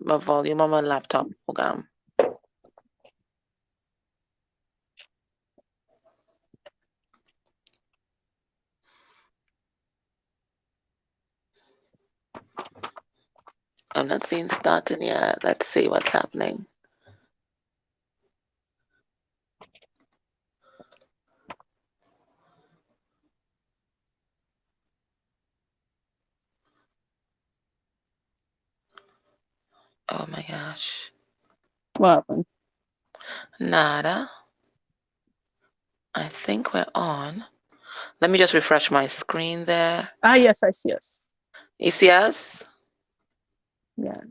my volume on my laptop program. I'm not seeing starting yet. Let's see what's happening. Oh my gosh. What happened? Nada. I think we're on. Let me just refresh my screen there. Ah, yes, I see us. You see us? Yes.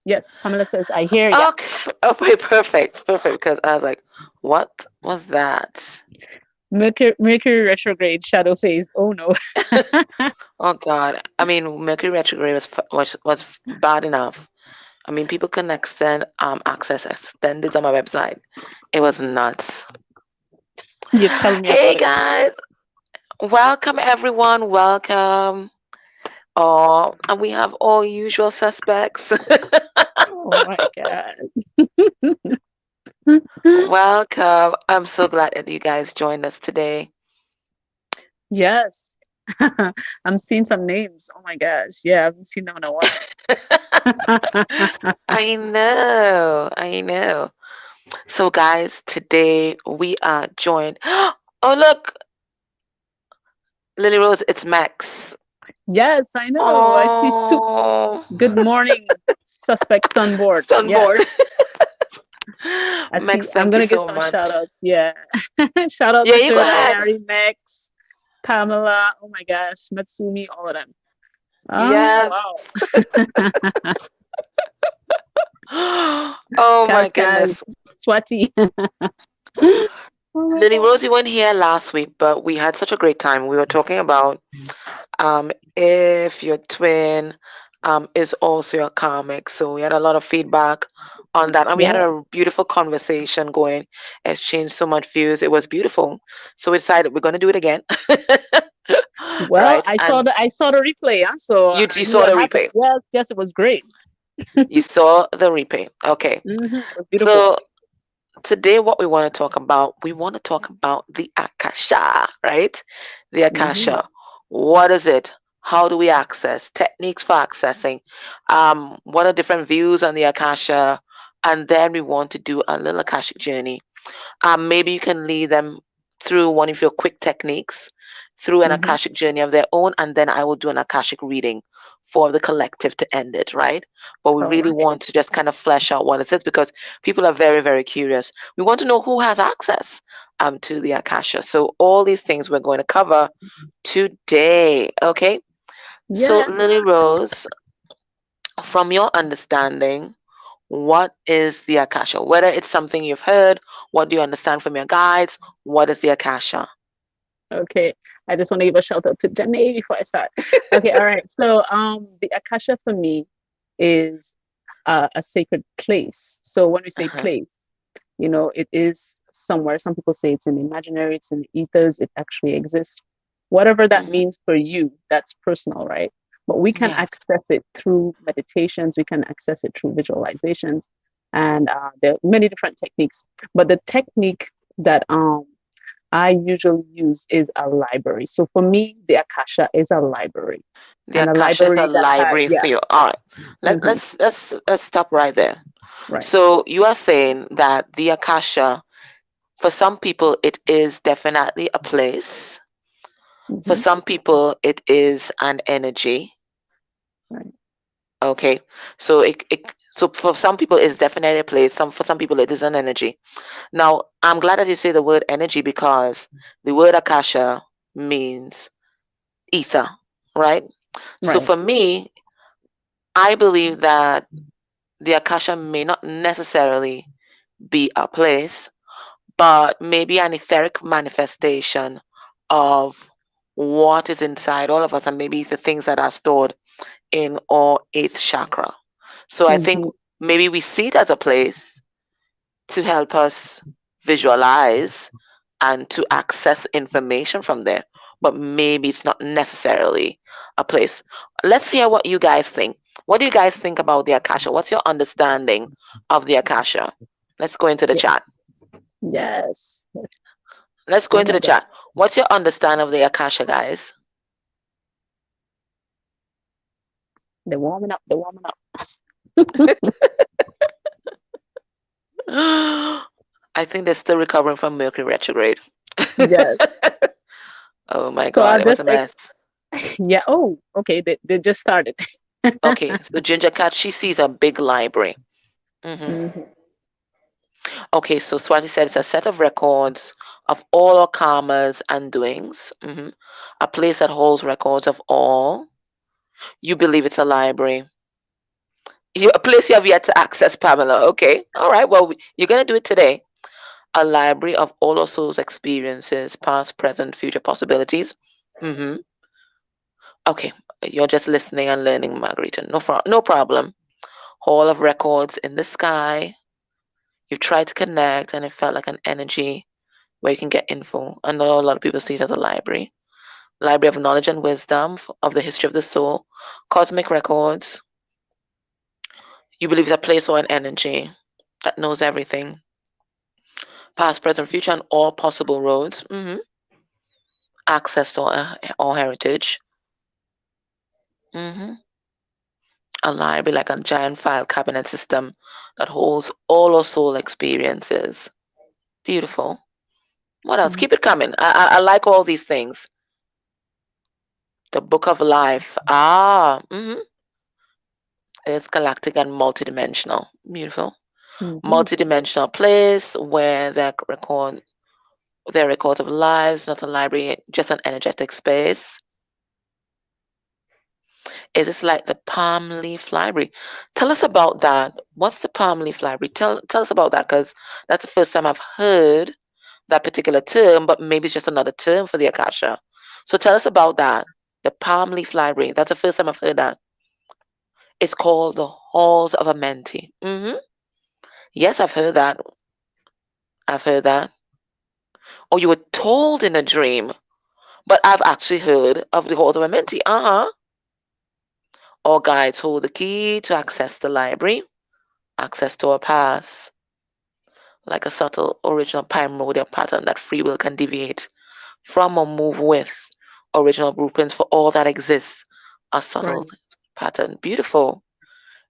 Yes, Pamela says, I hear ya. Okay. Okay, perfect. Perfect. Because I was like, what was that? Mercury retrograde shadow phase. Oh no. Oh God. I mean, Mercury retrograde was bad enough. I mean, people can extend access extended on my website. It was nuts. You're telling me Hey about it. guys, welcome everyone. Welcome. Oh, and we have all usual suspects. Oh my God. Welcome. I'm so glad that you guys joined us today. Yes. I'm seeing some names. Oh my gosh. Yeah, I haven't seen them in a while. I know. I know. So, guys, today we are joined. Oh, look, LillyRose, it's Max. Yes, I know. I see soup. Oh, Good morning, suspect sunboard. Yes. Sunboard. I Max, see. I'm thank you gonna give so some much. shout outs. Yeah. Shout out Yeah, to you go Third Eye ahead. Harry, Max, Pamela. Oh my gosh, Matsumi, all of them. Oh Yes. wow. Oh my Cascas, goodness. Swati. Oh my Lily god. Rose, you weren't here last week, but we had such a great time. We were talking about if your twin is also your karmic. So we had a lot of feedback on that, and we had a Yes. beautiful conversation going, exchanged so much views. It was beautiful. So we decided we're going to do it again. Well, Right? And I saw the replay, huh? So I you knew saw what the happened. replay. Yes, yes, it was great. You saw the replay. Okay. It was beautiful. So today, what we want to talk about, we want to talk about the Akasha, right? The hmm Akasha. What is it? How do we access? Techniques for accessing. What are different views on the Akasha? And then we want to do a little Akashic journey. Maybe you can lead them through one of your quick techniques, through an hmm Akashic journey of their own, and then I will do an Akashic reading for the collective to end it, right? But we All really right. want to just kind of flesh out what it is because people are very, very curious. We want to know who has access to the Akasha. So all these things we're going to cover today, okay? So Yeah. Lily Rose, from your understanding, what is the Akasha? Whether it's something you've heard, what do you understand from your guides? What is the Akasha? Okay. I just want to give a shout out to Janae before I start. Okay. All right. So, the Akasha for me is a sacred place. So when we say Uh-huh. place, it is somewhere. Some people say it's in the imaginary, it's in the ethers, it actually exists. Whatever that Hmm. means for you, that's personal, right? But we can Yes. access it through meditations, we can access it through visualizations, and there are many different techniques. But the technique that I usually use is a library. So for me, the Akasha is a library, The and a Akasha is a library that has, library for yeah, you. All right. hmm Let's stop right there. right. So you are saying that the Akasha, for some people, it is definitely a place. For hmm some people, it is an energy. right. Okay. So for some people, it's definitely a place. For some people, it is an energy. Now, I'm glad that you say the word energy because the word Akasha means ether, right? So Right. for me, I believe that the Akasha may not necessarily be a place, but maybe an etheric manifestation of what is inside all of us, and maybe the things that are stored in our eighth chakra. So I think hmm maybe we see it as a place to help us visualize and to access information from there, but maybe it's not necessarily a place. Let's hear what you guys think. What do you guys think about the Akasha? What's your understanding of the Akasha? Let's go into the Yeah. chat. Yes. Let's go Oh into my the God. chat. What's your understanding of the Akasha, guys? They're warming up. They're warming up. I think they're still recovering from Mercury retrograde. Yes. Oh my So God, I'll it was just a mess. yeah. Oh, okay. They just started. Okay, so Ginger Cat, she sees a big library. Hmm. Okay, so Swati said it's a set of records of all our karmas and doings. A place that holds records of all. You believe it's a library. A place you have yet to access, Pamela. Okay, all right. Well, you're gonna do it today. A library of all our souls' experiences, past, present, future possibilities. hmm Okay, you're just listening and learning, Margarita. No problem. Hall of records in the sky. You tried to connect, and it felt like an energy where you can get info. I know a lot of people see it as a library. Library of knowledge and wisdom of the history of the soul. Cosmic records. You believe it's a place or an energy that knows everything. Past, present, future, and all possible roads. Access to all heritage. hmm A library like a giant file cabinet system that holds all our soul experiences. Beautiful. What else? Keep it coming. I like all these things. The Book of Life. It's galactic and multidimensional. Beautiful. Hmm. Multidimensional place where there are records of lives, not a library, just an energetic space. Is this like the palm leaf library? Tell us about that. What's the palm leaf library? Tell us about that, because that's the first time I've heard that particular term, but maybe it's just another term for the Akasha. So tell us about that. The palm leaf library. That's the first time I've heard that. It's called the Halls of Amenti. Yes, I've heard that. I've heard that. Or you were told in a dream, but I've actually heard of the Halls of Amenti. All guides hold the key to access the library, access to our past, like a subtle original primordial pattern that free will can deviate from or move with original blueprints for all that exists. A subtle Right. pattern. Beautiful.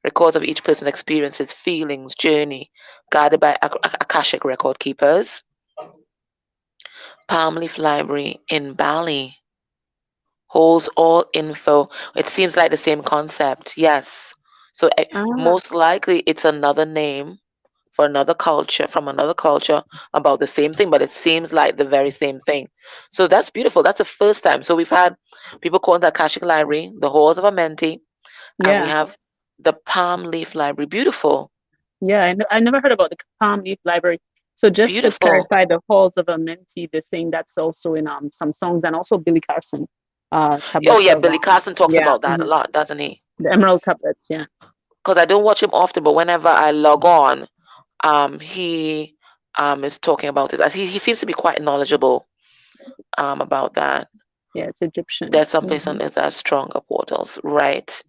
Records of each person's experiences, feelings, journey, guided by Akashic record keepers. Palm Leaf Library in Bali holds all info. It seems like the same concept. Yes. So Ah, most likely it's another name for another culture, from another culture, about the same thing, but it seems like the very same thing. So that's beautiful. That's the first time. So we've had people calling the Akashic Library, the Halls of Amenti, and we yeah. have the Palm Leaf Library. Beautiful. Yeah. I never heard about the Palm Leaf Library. So just to Beautiful. clarify, the halls of a mentee, the saying that's also in some songs, and also Billy Carson, Oh tablets yeah, of Billy Carson talks yeah, about that a lot, doesn't he? the emerald tablets. Yeah. Because I don't watch him often, but whenever I log on, he is talking about it. As he seems to be quite knowledgeable about that. Yeah, it's Egyptian. There's some place on earth that has stronger portals, right?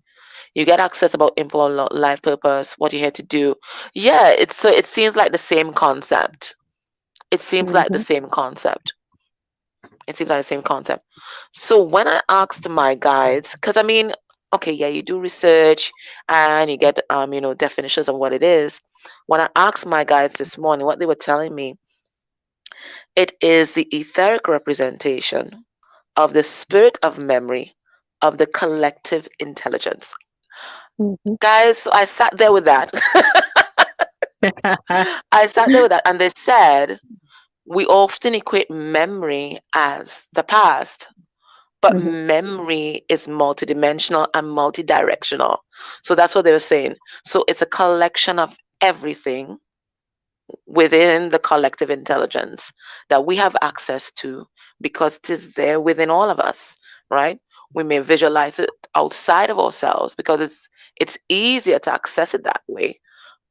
You get access about info on life purpose, what you're here to do. Yeah, it seems like the same concept. It seems like the Hmm. same concept. It seems like the same concept. So when I asked my guides, because I mean, okay, yeah, you do research and you get definitions of what it is. When I asked my guides this morning, what they were telling me, it is the etheric representation of the spirit of memory of the collective intelligence. Hmm. Guys, so I sat there with that. I sat there with that, and they said we often equate memory as the past, but Hmm. memory is multidimensional and multidirectional. So that's what they were saying. So it's a collection of everything within the collective intelligence that we have access to because it is there within all of us, right? We may visualize it outside of ourselves because it's easier to access it that way,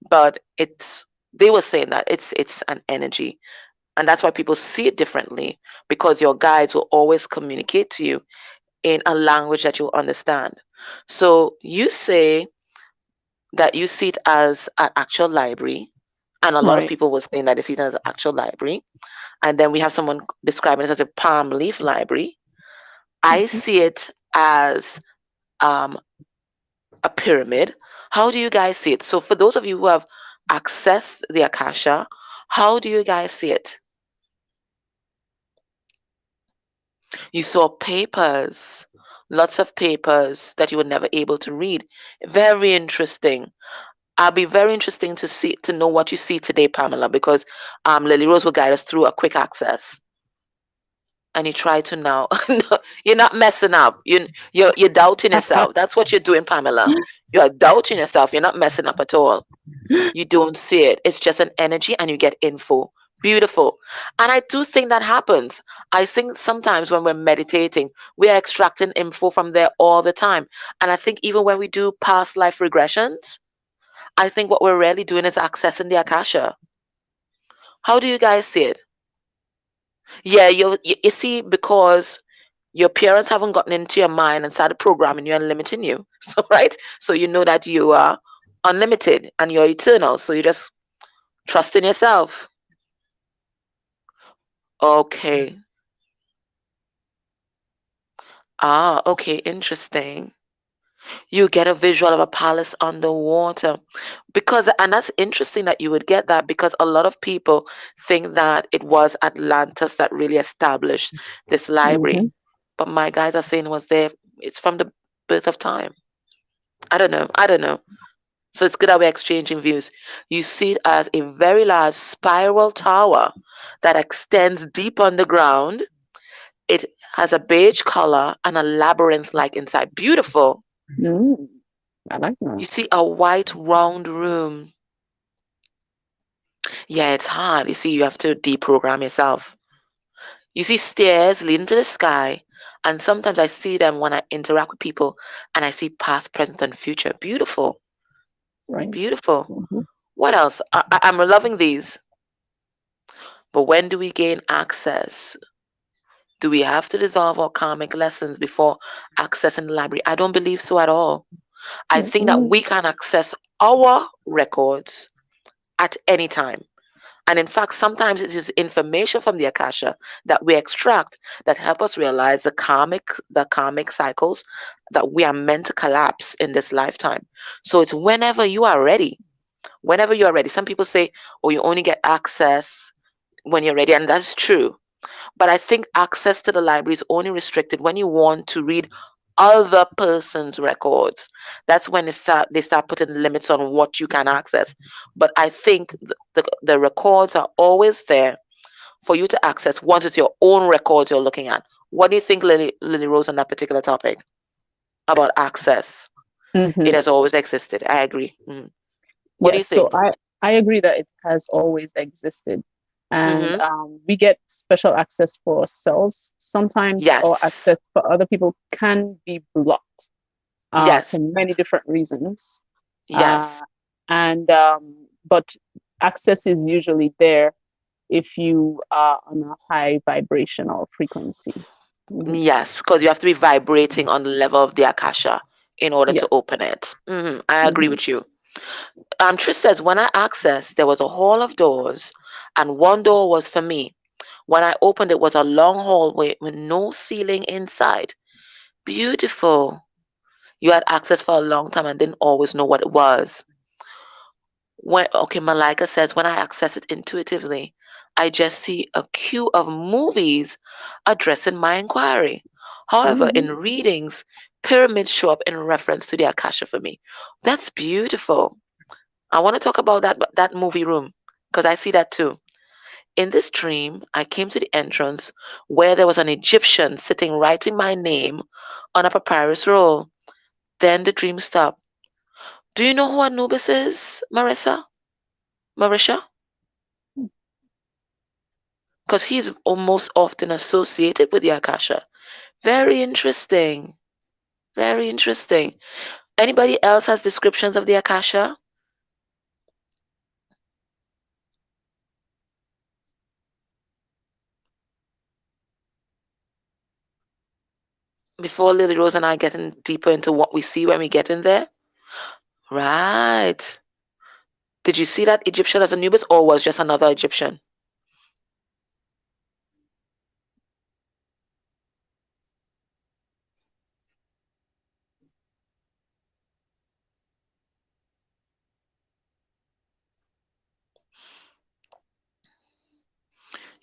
but it's they were saying that it's an energy, and that's why people see it differently, because your guides will always communicate to you in a language that you understand. So you say that you see it as an actual library, and a lot of Right. people were saying that they see it as an actual library. And then we have someone describing it as a palm leaf library. I Mhm. see it as um, a pyramid. How do you guys see it? So, for those of you who have accessed the Akasha, how do you guys see it? You saw papers, lots of papers that you were never able to read. Very interesting. I'll be very interesting to know what you see today, Pamela, because LillyRose will guide us through a quick access. And you try to now. No, you're not messing up. You're doubting yourself. That's what you're doing, Pamela. You're doubting yourself. You're not messing up at all. You don't see it. It's just an energy, and you get info. Beautiful. And I do think that happens. I think sometimes when we're meditating, we are extracting info from there all the time. And I think even when we do past life regressions, I think what we're really doing is accessing the Akasha. How do you guys see it? Yeah, you see, because your parents haven't gotten into your mind and started programming you and limiting you. So, right? So you know that you are unlimited and you're eternal. So you just trust in yourself. Okay. Ah, okay, interesting. You get a visual of a palace underwater. Because, and that's interesting that you would get that, because a lot of people think that it was Atlantis that really established this library. Mhm. But my guys are saying it was there, it's from the birth of time. I don't know. I don't know. So it's good that we're exchanging views. You see it as a very large spiral tower that extends deep underground. It has a beige color and a labyrinth like inside. Beautiful. Mm. I like You that. see a white round room. Yeah, it's hard. You see, you have to deprogram yourself. You see stairs leading to the sky, and sometimes I see them when I interact with people, and I see past, present, and future. Beautiful. Right. Beautiful. Mhm. What else? I'm loving these. But when do we gain access? Do we have to dissolve our karmic lessons before accessing the library? I don't believe so at all. I think that Mm-mm. we can access our records at any time. And in fact, sometimes it is information from the Akasha that we extract that help us realize the karmic cycles that we are meant to collapse in this lifetime. So it's whenever you are ready. Whenever you are ready. Some people say, oh, you only get access when you're ready, and that's true. But I think access to the library is only restricted when you want to read other person's records. That's when they start putting limits on what you can access. But I think the records are always there for you to access once it's your own records you're looking at. What do you think, Lily Rose, on that particular topic about access? It Mhm. has always existed. I agree. What do you Yes, so think? I agree that it has always existed, and Mm-hmm. we get special access for ourselves. Sometimes our Yes. access for other people can be blocked Yes. for many different reasons, uh, Yes. and but access is usually there if you are on a high vibrational frequency. Mhm. Yes, because you have to be vibrating on the level of the Akasha in order to Yes. open it. I agree Hmm. with you. Trish says, when I accessed, there was a hall of doors, and one door was for me. When I opened it, was a long hallway with no ceiling inside. Beautiful. You had access for a long time and didn't always know what it was. Okay, Malika says, when I access it intuitively, I just see a queue of movies addressing my inquiry. However, Hmm. in readings, pyramids show up in reference to the Akasha for me. That's beautiful. I want to talk about that movie room because I see that too. In this dream, I came to the entrance where there was an Egyptian sitting writing my name on a papyrus roll. Then the dream stopped. Do you know who Anubis is, Marissa? Marisha? Because he's almost often associated with the Akasha. Very interesting. Very interesting. Anybody else has descriptions of the Akasha? Before Lily Rose and I getting deeper into what we see when we get in there? Right. Did you see that Egyptian as Anubis or was just another Egyptian?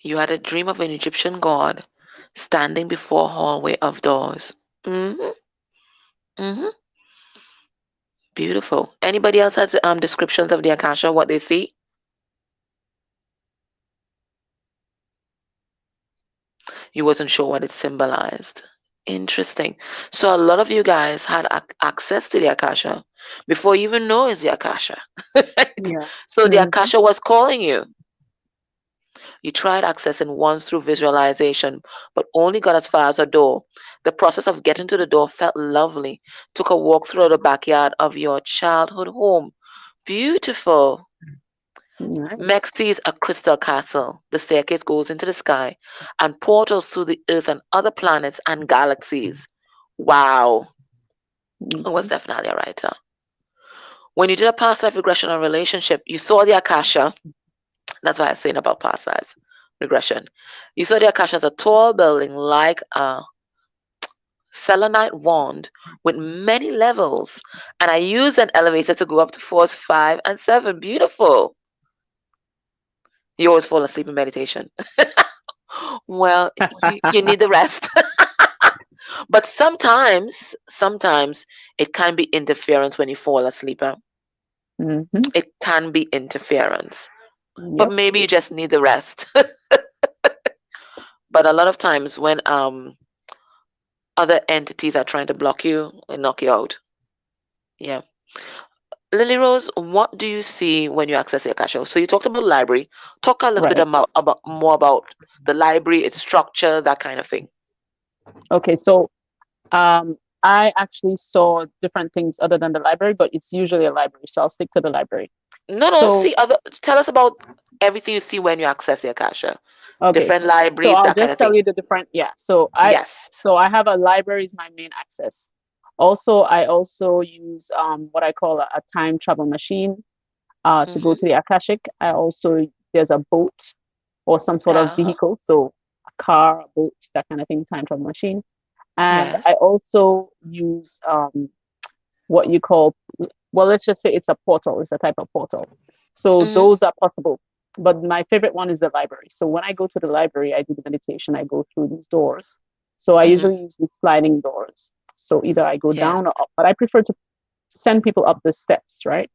You had a dream of an Egyptian god standing before a hallway of doors. Mm-hmm. Mm-hmm. Beautiful. Anybody else has descriptions of the Akasha, what they see? You wasn't sure what it symbolized. Interesting. So a lot of you guys had access to the Akasha before you even know it's the Akasha. Right? Yeah. So the Hmm. Akasha was calling you. You tried accessing once through visualization, but only got as far as a door. The process of getting to the door felt lovely. Took a walk through the backyard of your childhood home. Beautiful. Nice. Mexi's a crystal castle. The staircase goes into the sky and portals to the Earth and other planets and galaxies. Wow. I was Hmm. definitely a writer. When you did a past life regression on relationship, you saw the Akasha. That's why I was saying about past lives regression. You saw the Akasha as a tall building like a selenite wand with many levels. And I used an elevator to go up to floors 5 and 7. Beautiful. You always fall asleep in meditation. Well, you need the rest. But sometimes it can be interference when you fall asleep. Hmm. It can be interference. But Yep. maybe you just need the rest. But a lot of times when other entities are trying to block you and knock you out. Yeah. Lily Rose, what do you see when you access the Akasha? So you talked about library. Talk a little bit Right. about more about the library, its structure, that kind of thing. Okay. So I actually saw different things other than the library, but it's usually a library, so I'll stick to the library. No, no. So, See, other. Tell us about everything you see when you access the Akasha. okay. Different So libraries, I'll that kind just of tell thing. you the different, yeah. Yes. So I have a library is my main access. Also, I also use what I call a time travel machine to go Mm-hmm. to the Akashic. I also there's a boat or some sort of Uh-huh. vehicle, so a car, a boat, that kind of thing, time travel machine. And I Yes. also use what you call, well, let's just say it's a portal, it's a type of portal. So Mm-hmm. those are possible. But my favorite one is the library. So when I go to the library, I do the meditation, I go through these doors. So I Mm-hmm. usually use these sliding doors. So either I go Yes. down or up, but I prefer to send people up the steps, right?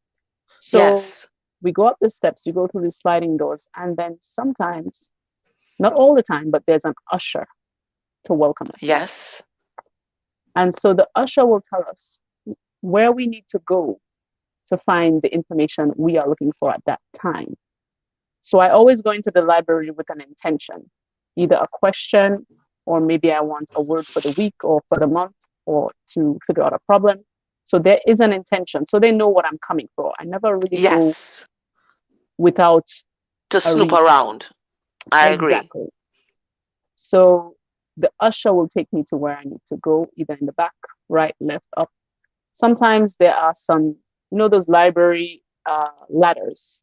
So Yes. we go up the steps, you go through these sliding doors, and then sometimes, not all the time, but there's an usher to welcome us. Yes. And so the usher will tell us where we need to go to find the information we are looking for at that time. So I always go into the library with an intention, either a question, or maybe I want a word for the week or for the month or to figure out a problem. So there is an intention. So they know what I'm coming for. I never really go Yes. without To a snoop reason. around. I agree. Exactly. So the usher will take me to where I need to go, either in the back, right, left, up. Sometimes there are some, those library ladders.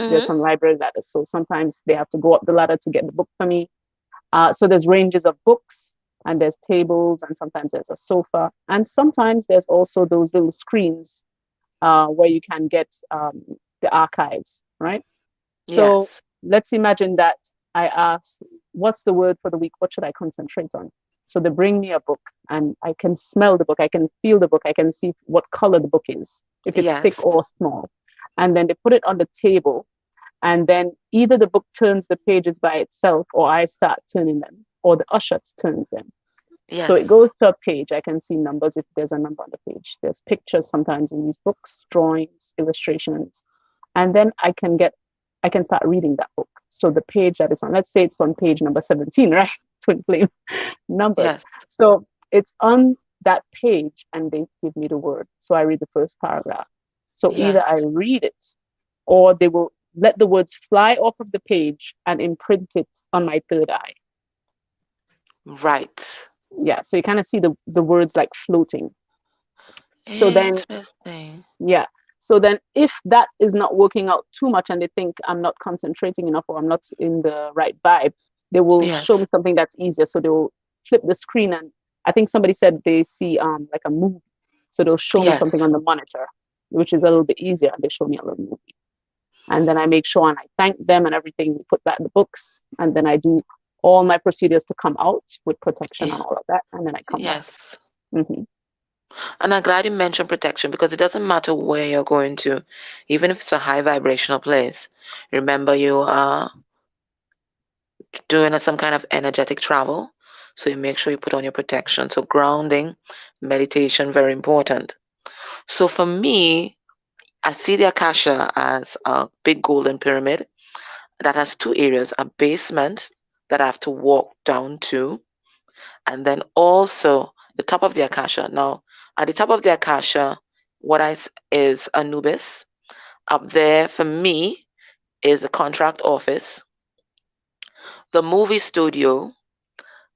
There's Mm-hmm. some library ladders. So sometimes they have to go up the ladder to get the book for me. So there's ranges of books and there's tables and sometimes there's a sofa. And sometimes there's also those little screens where you can get the archives, right? So Yes. let's imagine that I ask, what's the word for the week? What should I concentrate on? So they bring me a book and I can smell the book, I can feel the book, I can see what color the book is, if it's thick Yes. or small. And then they put it on the table, and then either the book turns the pages by itself or I start turning them, or the usher turns them. So it Yes. goes to a page. I can see numbers if there's a number on the page. There's pictures sometimes in these books, drawings, illustrations, and then I can start reading that book. So the page that is on, let's say it's on page number 17, right? Twin flame numbers. Yes. So it's on that page and they give me the word. So I read the first paragraph. So either Yes. I read it or they will let the words fly off of the page and imprint it on my third eye. Right. Yeah. So you kind of see the words like floating. So then, Interesting. yeah. So then if that is not working out too much and they think I'm not concentrating enough or I'm not in the right vibe, they will show me Yes. something that's easier. So they will flip the screen, and I think somebody said they see like a movie. So they'll show me Yes. something on the monitor, which is a little bit easier. They show me a little movie. And then I make sure and I thank them and everything. We put back the books, and then I do all my procedures to come out with protection Yeah. and all of that, and then I come back. Yes. Hmm. And I'm glad you mentioned protection because it doesn't matter where you're going to, even if it's a high vibrational place. Remember, you are doing some kind of energetic travel, so you make sure you put on your protection. So grounding, meditation, very important. So for me, I see the Akasha as a big golden pyramid that has two areas, a basement that I have to walk down to, and then also the top of the Akasha. Now, at the top of the Akasha, is Anubis. Up there, for me, is the contract office, the movie studio,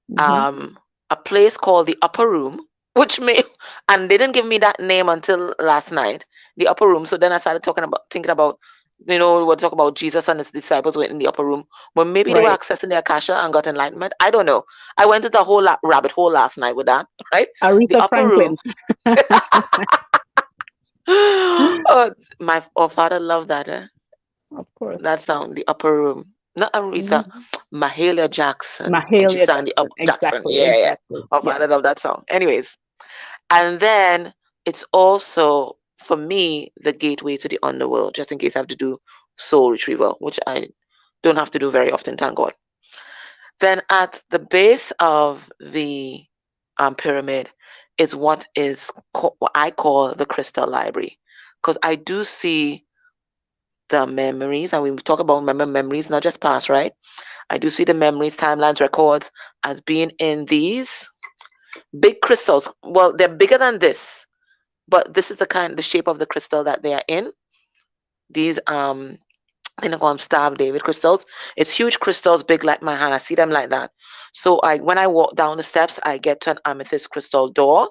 Hmm. um, a place called the Upper Room, which may, and they didn't give me that name until last night, the Upper Room. So then I started thinking about, we're talking about Jesus and his disciples went in the upper room. Well, maybe they were Right. accessing the Akasha and got enlightenment. I don't know. I went into a whole rabbit hole last night with that, right? The Aretha Upper Room. Franklin. Oh, my father loved that. Of course. That song, The Upper Room. Not Aretha, Hmm. Mahalia Jackson. When she Mahalia sang the Jackson. up Jackson. Exactly. Yeah, yeah. Exactly. My Yes. father loved that song. Anyways, and then it's also for me the gateway to the underworld, just in case I have to do soul retrieval, which I don't have to do very often, thank God. Then at the base of the pyramid is what I call the crystal library, because I do see the memories, and we talk about memories, not just past, right? I do see the memories, timelines, records as being in these big crystals. Well, they're bigger than this, but this is the shape of the crystal that they are in. These I think I call them Star David crystals. It's huge crystals, big like my hand. I see them like that. So when I walk down the steps, I get to an amethyst crystal door,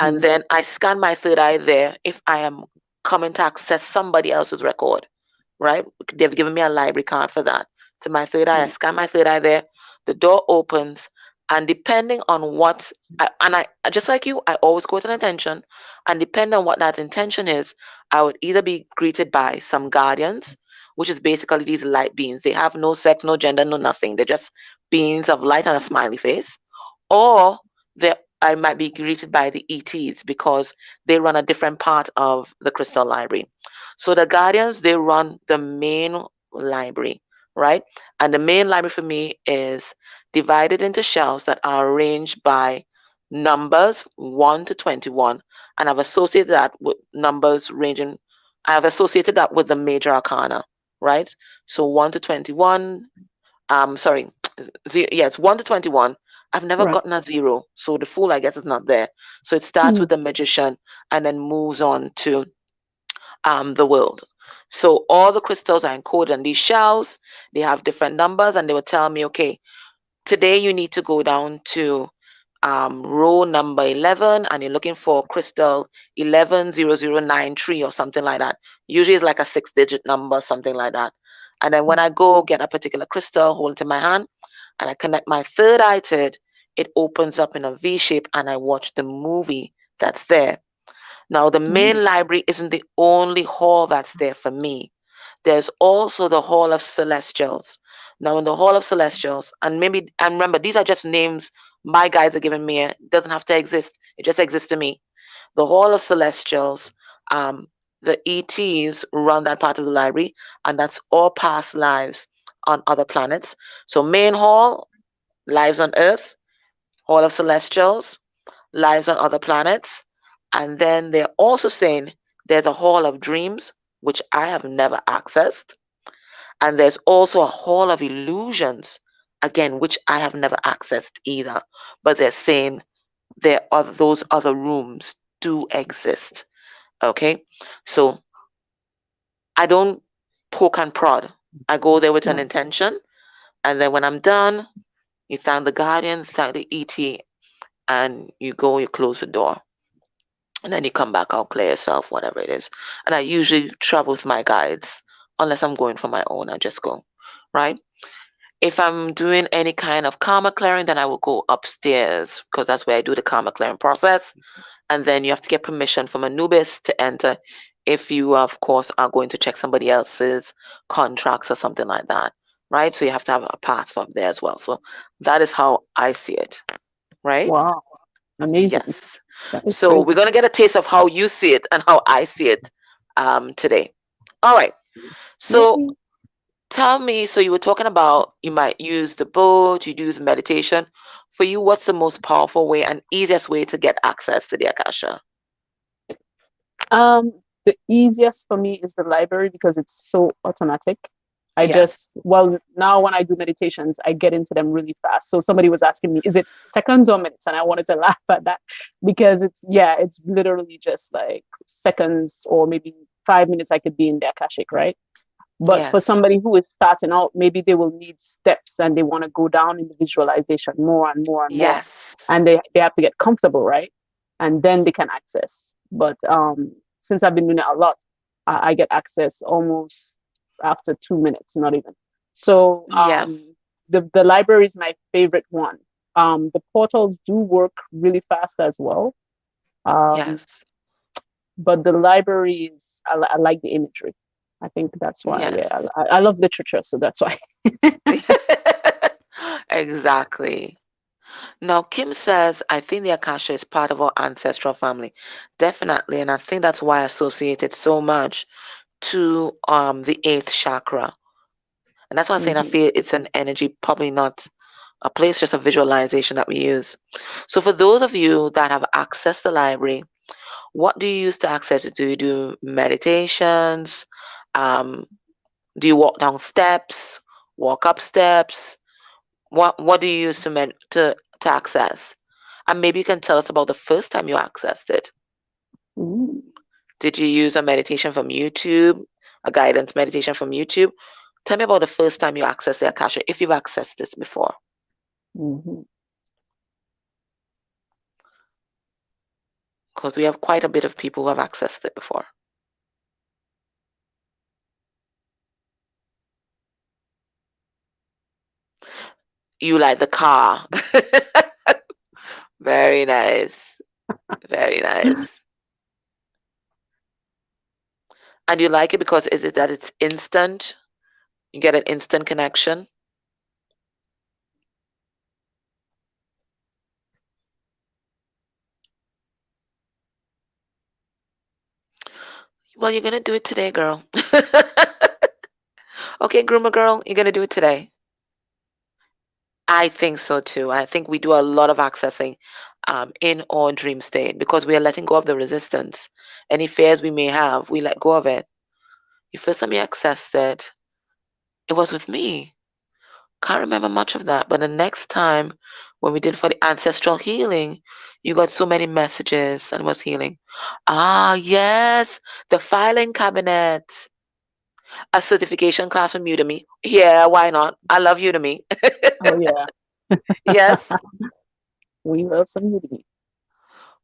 and Hmm. then I scan my third eye there if I am coming to access somebody else's record, right? They've given me a library card for that. So my third eye, I Right. scan my third eye there, the door opens, and depending on I just like you, I always go with an intention, and depending on what that intention is, I would either be greeted by some guardians, which is basically these light beings. They have no sex, no gender, no nothing. They're just beings of light and a smiley face, or I might be greeted by the ETs because they run a different part of the crystal library. So the guardians, they run the main library, right? And the main library for me is divided into shelves that are arranged by numbers 1 to 21. And I've associated that with numbers ranging, I've associated that with the major arcana, right? So 1 to 21, sorry, yeah, it's 1 to 21. I've never Right. gotten a zero. So the fool, I guess, is not there. So it starts Mm. with the magician and then moves on to the world. So all the crystals are encoded in these shells. They have different numbers, and they will tell me, okay, today you need to go down to row number 11, and you're looking for crystal 110093 or something like that. Usually it's like a 6-digit number, something like that. And then when I go get a particular crystal, hold it in my hand, and I connect my third eye to it, it opens up in a V shape, and I watch the movie that's there. Now, the Mm. main library isn't the only hall that's there for me. There's also the Hall of Celestials. Now, in the Hall of Celestials, and remember, these are just names my guys are giving me. It doesn't have to exist, it just exists to me. The Hall of Celestials, um, the ETs run that part of the library, and that's all past lives on other planets. So, main hall, lives on Earth, Hall of Celestials, lives on other planets. And then they're also saying there's a Hall of Dreams, which I have never accessed. And there's also a Hall of Illusions, again, which I have never accessed either. But they're saying those other rooms do exist. Okay. So I don't poke and prod. I go there with an Right. intention. And then when I'm done, you thank the guardian, thank the ET, and you close the door. and then you come back out, clear yourself, whatever it is. And I usually travel with my guides, unless I'm going for my own, I just go, right? If I'm doing any kind of karma clearing, then I will go upstairs because that's where I do the karma clearing process. And then you have to get permission from Anubis to enter if you, of course, are going to check somebody else's contracts or something like that, right? So you have to have a pass up there as well. So that is how I see it, right? Wow, amazing. Yes. That is So we're crazy. going to get a taste of how you see it and how I see it today. All right. So Yay. tell me, so you were talking about you might use the boat, you use meditation. For you, what's the most powerful way and easiest way to get access to the Akasha? The easiest for me is the library because it's so automatic. Yes. Well, now when I do meditations, I get into them really fast. So somebody was asking me, is it seconds or minutes? And I wanted to laugh at that because it's literally just like seconds or maybe 5 minutes I could be in the Akashic, right? But for Yes. somebody who is starting out, maybe they will need steps and they want to go down in the visualization more and more and more. Yes. And they have to get comfortable, right? And then they can access. But since I've been doing it a lot, I get access almost after 2 minutes, not even. So Yeah. the library is my favorite one. The portals do work really fast as well. Um, Yes. but the library is I like the imagery. I think that's why. Yeah, Yes. I love literature, so that's why. Exactly. Now, Kim says, I think the Akasha is part of our ancestral family. Definitely. And I think that's why I associate it so much to the eighth chakra. And that's why I'm saying I Hmm. feel it's an energy, probably not a place, just a visualization that we use. So for those of you that have accessed the library, what do you use to access it? Do you do meditations? Um, do you walk down steps, walk up steps? What do you use to access? And maybe you can tell us about the first time you accessed it. Mm-hmm. Did you use a meditation from YouTube, a guidance meditation from YouTube? Tell me about the first time you accessed the Akasha, if you've accessed this before, Hmm. because we have quite a bit of people who have accessed it before. You like the car. Very nice. Very nice. And you like it because is it that it's instant? You get an instant connection? Well, you're gonna do it today, girl. Okay, groomer girl, you're gonna do it today. I think so too. I think we do a lot of accessing in our dream state because we are letting go of the resistance. Any fears we may have, we let go of it. The first time you accessed it, it was with me. Can't remember much of that, but the next time when we did for the ancestral healing, you got so many messages and was healing. Ah, yes, the filing cabinet, a certification class from Udemy. Yeah, why not? I love Udemy. Oh yeah, Yes. we love some nudity.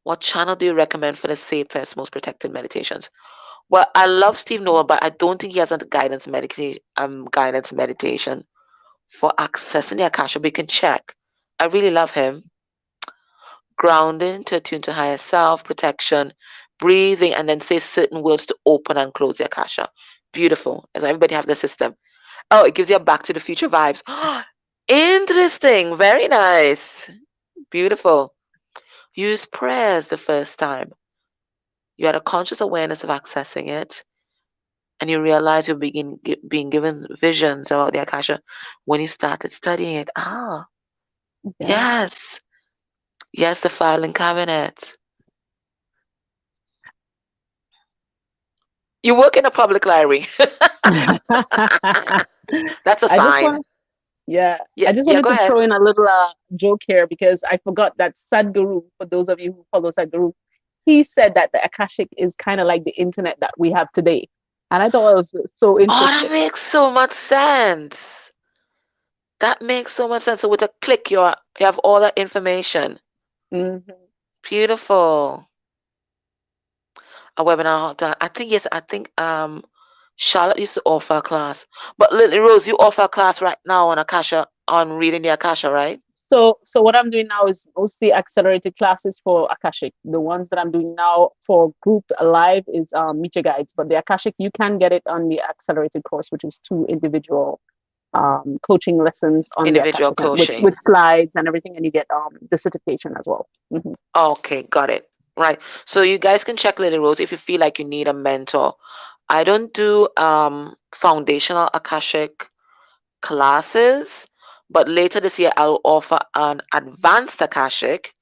What channel do you recommend for the safest, most protected meditations? Well, I love Steve Noah, but I don't think he has a guidance meditation for accessing the Akasha. We can check. I really love him. Grounding to attune to higher self, protection, breathing, and then say certain words to open and close the Akasha. Beautiful. So everybody have the system. Oh, it gives you a Back to the Future vibes. Interesting. Very nice. Beautiful. Use prayers the first time. You had a conscious awareness of accessing it, and you realize you're being given visions about the Akasha when you started studying it. Ah, Yeah. yes. Yes, the filing cabinet. You work in a public library. I That's a just sign. want, yeah, Yeah, I just yeah, wanted go to ahead. throw in a little joke here because I forgot that Sadhguru, for those of you who follow Sadhguru, he said that the Akashic is kind of like the internet that we have today. And I thought it was so Oh, that interesting. makes so much sense. That makes so much sense. So with a click, you have all that information. Hmm. Beautiful. A webinar. I think yes. I think Charlotte used to offer a class, but Lily Rose, you offer a class right now on Akasha on reading the Akasha, right? So what I'm doing now is mostly accelerated classes for Akashic. The ones that I'm doing now for group live is Meet Your Guides, but the Akashic you can get it on the accelerated course, which is two individual coaching lessons on the Individual Akashic and coaching. with slides and everything, and you get the certification as well. Okay, got it. Right. So you guys can check Lily Rose if you feel like you need a mentor. I don't do foundational Akashic classes, but later this year I'll offer an advanced Akashic,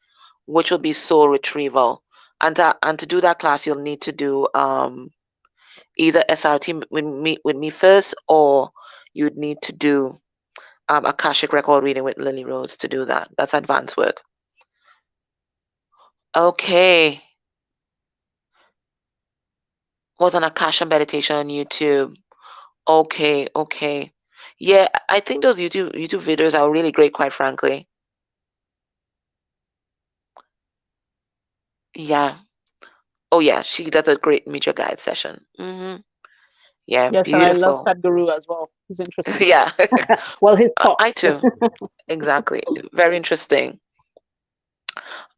which will be soul retrieval. And to do that class, you'll need to do either SRT with me first, or you'd need to do Akashic record reading with Lily Rose to do that. That's advanced work. Okay. Was an Akasha meditation on YouTube. Okay, okay. Yeah, I think those YouTube videos are really great, quite frankly. Yeah. Oh yeah, she does a great media guide session. Yeah, Yes, and I love beautiful. Sadhguru as well. He's interesting. Yeah. Well, his I talks. too. Exactly. Very interesting.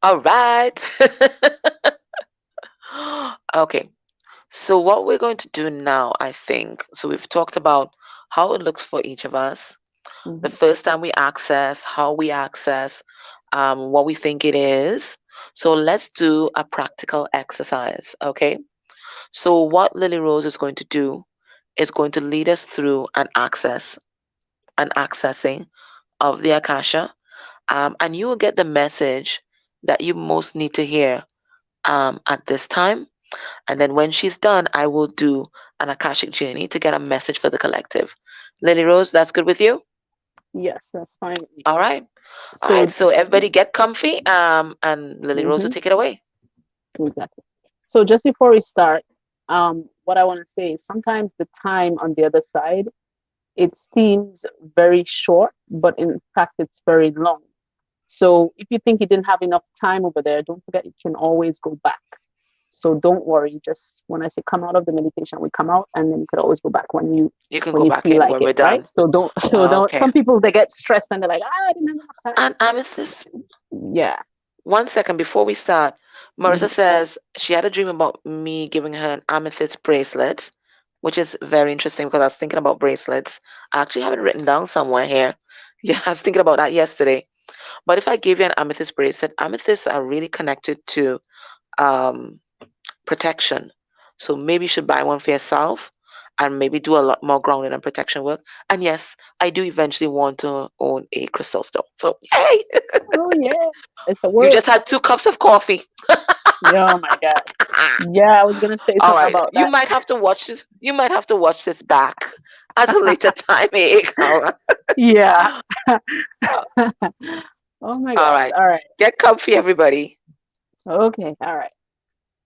All right. Okay. So what we're going to do now, I think, so we've talked about how it looks for each of us, the Mhm. first time we access, how we access, what we think it is. So let's do a practical exercise, okay? So what Lily Rose is going to do is going to lead us through an accessing of the Akasha, and you will get the message that you most need to hear at this time. And then when she's done, I will do an Akashic journey to get a message for the collective. Lily Rose, that's good with you? Yes, that's fine with me. All right. All right. So, So everybody get comfy. And Lily Rose will mhm, take it away. exactly. So just before we start, what I want to say is sometimes the time on the other side, it seems very short, but in fact, it's very long. So if you think you didn't have enough time over there, don't forget you can always go back. So don't worry. Just when I say come out of the meditation, we come out, and then you could always go back You can when go you back feel in like when it, we're right? done. So don't so don't. Okay. Some people they get stressed and they're like, I didn't have enough time. And Amethyst, Yeah. 1 second before we start, Marissa Mhm. says she had a dream about me giving her an amethyst bracelet, which is very interesting because I was thinking about bracelets. I actually have it written down somewhere here. Yeah, I was thinking about that yesterday. But if I give you an amethyst bracelet, amethysts are really connected to um, protection. So maybe you should buy one for yourself and maybe do a lot more grounding and protection work. And yes, I do eventually want to own a crystal store. So yay! Oh yeah, it's a You word. just had 2 cups of coffee. Yeah, oh my God. Yeah, I was gonna say All something right. about You that. might have to watch this. You might have to watch this back at a later time, eh, Carla? Yeah. Oh my All God. right. All right. Get comfy, everybody. Okay. All right.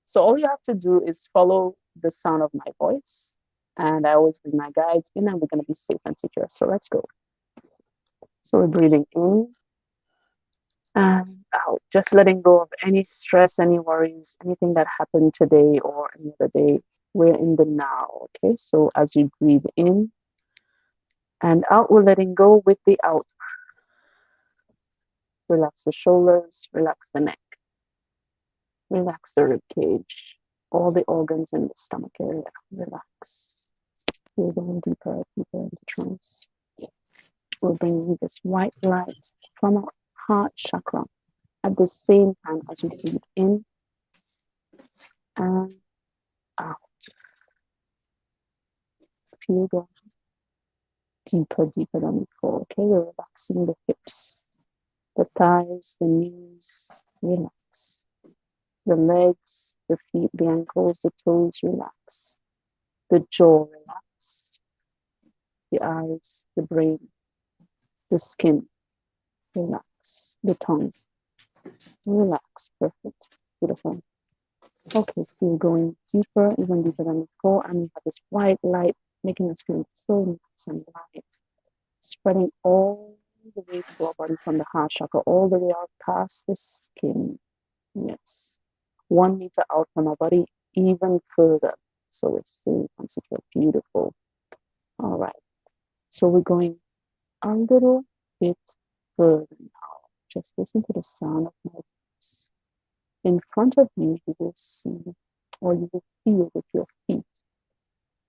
So all you have to do is follow the sound of my voice, and I always bring my guides in, and we're gonna be safe and secure. So let's go. So we're breathing in and out, just letting go of any stress, any worries, anything that happened today or any other day. We're in the now. Okay. So as you breathe in and out, we're letting go with the out. Relax the shoulders, relax the neck, relax the rib cage, all the organs in the stomach area. Relax. We're going deeper, deeper into trance. We're bringing this white light from our heart chakra at the same time as we breathe in and out. Feel going deeper, deeper than before. Okay, we're relaxing the hips, the thighs, the knees. Relax. The legs, the feet, the ankles, the toes. Relax. The jaw. Relax. The eyes, the brain, the skin. Relax. The tongue. Relax. Perfect. Beautiful. Okay, so you're going deeper, even deeper than before, and you have this white light making us feel so nice and light, spreading all the way through our body from the heart chakra, all the way out past the skin. Yes. 1 meter out from our body, even further. So we're safe and secure. Beautiful. All right. So we're going a little bit further now. Just listen to the sound of my voice. In front of you, you will see or you will feel with your feet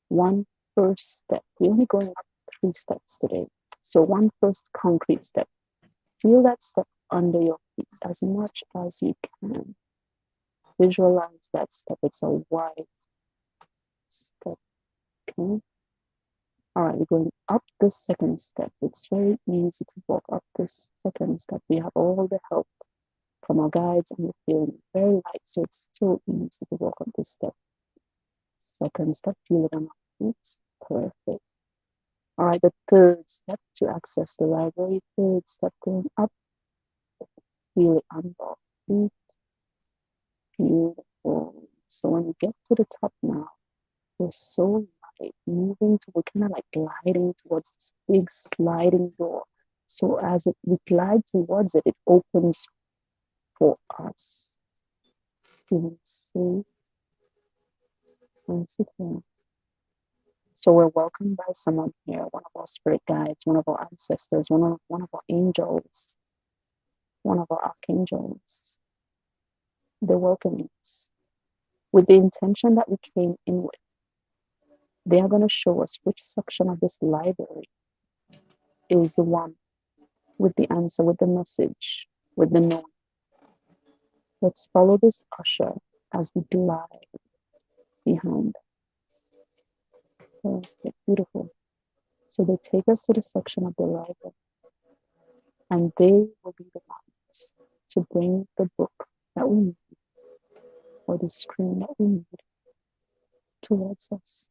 one first step. We're only going up 3 steps today. So one first concrete step. Feel that step under your feet as much as you can. Visualize that step. It's a wide step. Okay. All right, we're going up the second step. It's very easy to walk up this second step. We have all the help from our guides and we're feeling very light. So it's so easy to walk up this step. Second step, feel it on our feet. Perfect. All right, the third step to access the library. Third step going up. Feel it on your feet. Beautiful. So when we get to the top now, we're so light, moving to, we're kind of like gliding towards this big sliding door. So we glide towards it, it opens for us. Feeling safe and secure. So we're welcomed by someone here, one of our spirit guides, one of our ancestors, one of our angels, one of our archangels. They're welcoming us with the intention that we came in with. They are going to show us which section of this library is the one with the answer, with the message, with the knowing. Let's follow this usher as we glide behind. Perfect, beautiful. So they take us to the section of the library, and they will be the ones to bring the book that we need or the screen that we need towards us.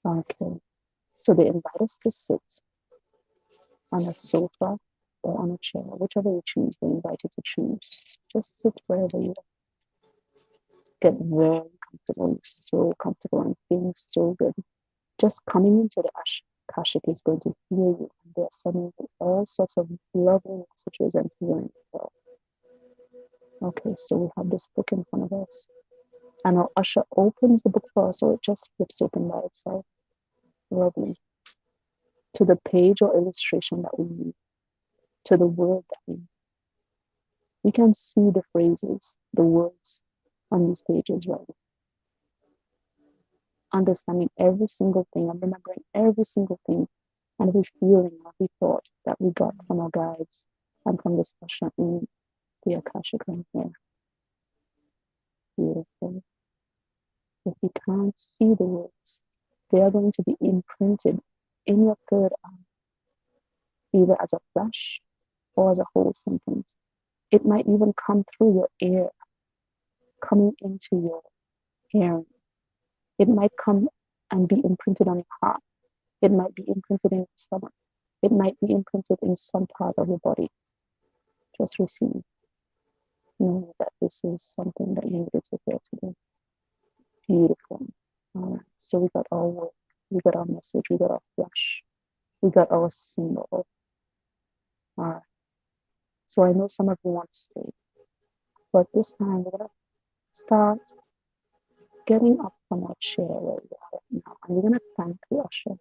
Okay. So they invite us to sit on a sofa or on a chair, whichever you choose, they invite you to choose. Just sit wherever you are. Get very comfortable, so comfortable and feeling so good. Just coming into the Akashic is going to heal you, and they're sending you all sorts of lovely messages and healing. Okay, so we have this book in front of us, and our usher opens the book for us, or it just flips open by itself. Lovely. To the page or illustration that we need, to the word that we need. We can see the phrases, the words on these pages right now. Understanding every single thing and remembering every single thing and every feeling, every thought that we got from our guides and from this session in the Akashic right here. Beautiful. If you can't see the words, they are going to be imprinted in your third eye, either as a flash or as a whole sentence. It might even come through your ear, coming into your hearing. It might come and be imprinted on your heart. It might be imprinted in your stomach. It might be imprinted in some part of your body. Just receive. Know that this is something that you needed to hear today. Beautiful. All right. So we got our word, we got our message, we got our flash, we got our symbol. All right. So I know some of you want to stay, but this time we're gonna start getting up from our chair where we are right now, and we're gonna thank the usher.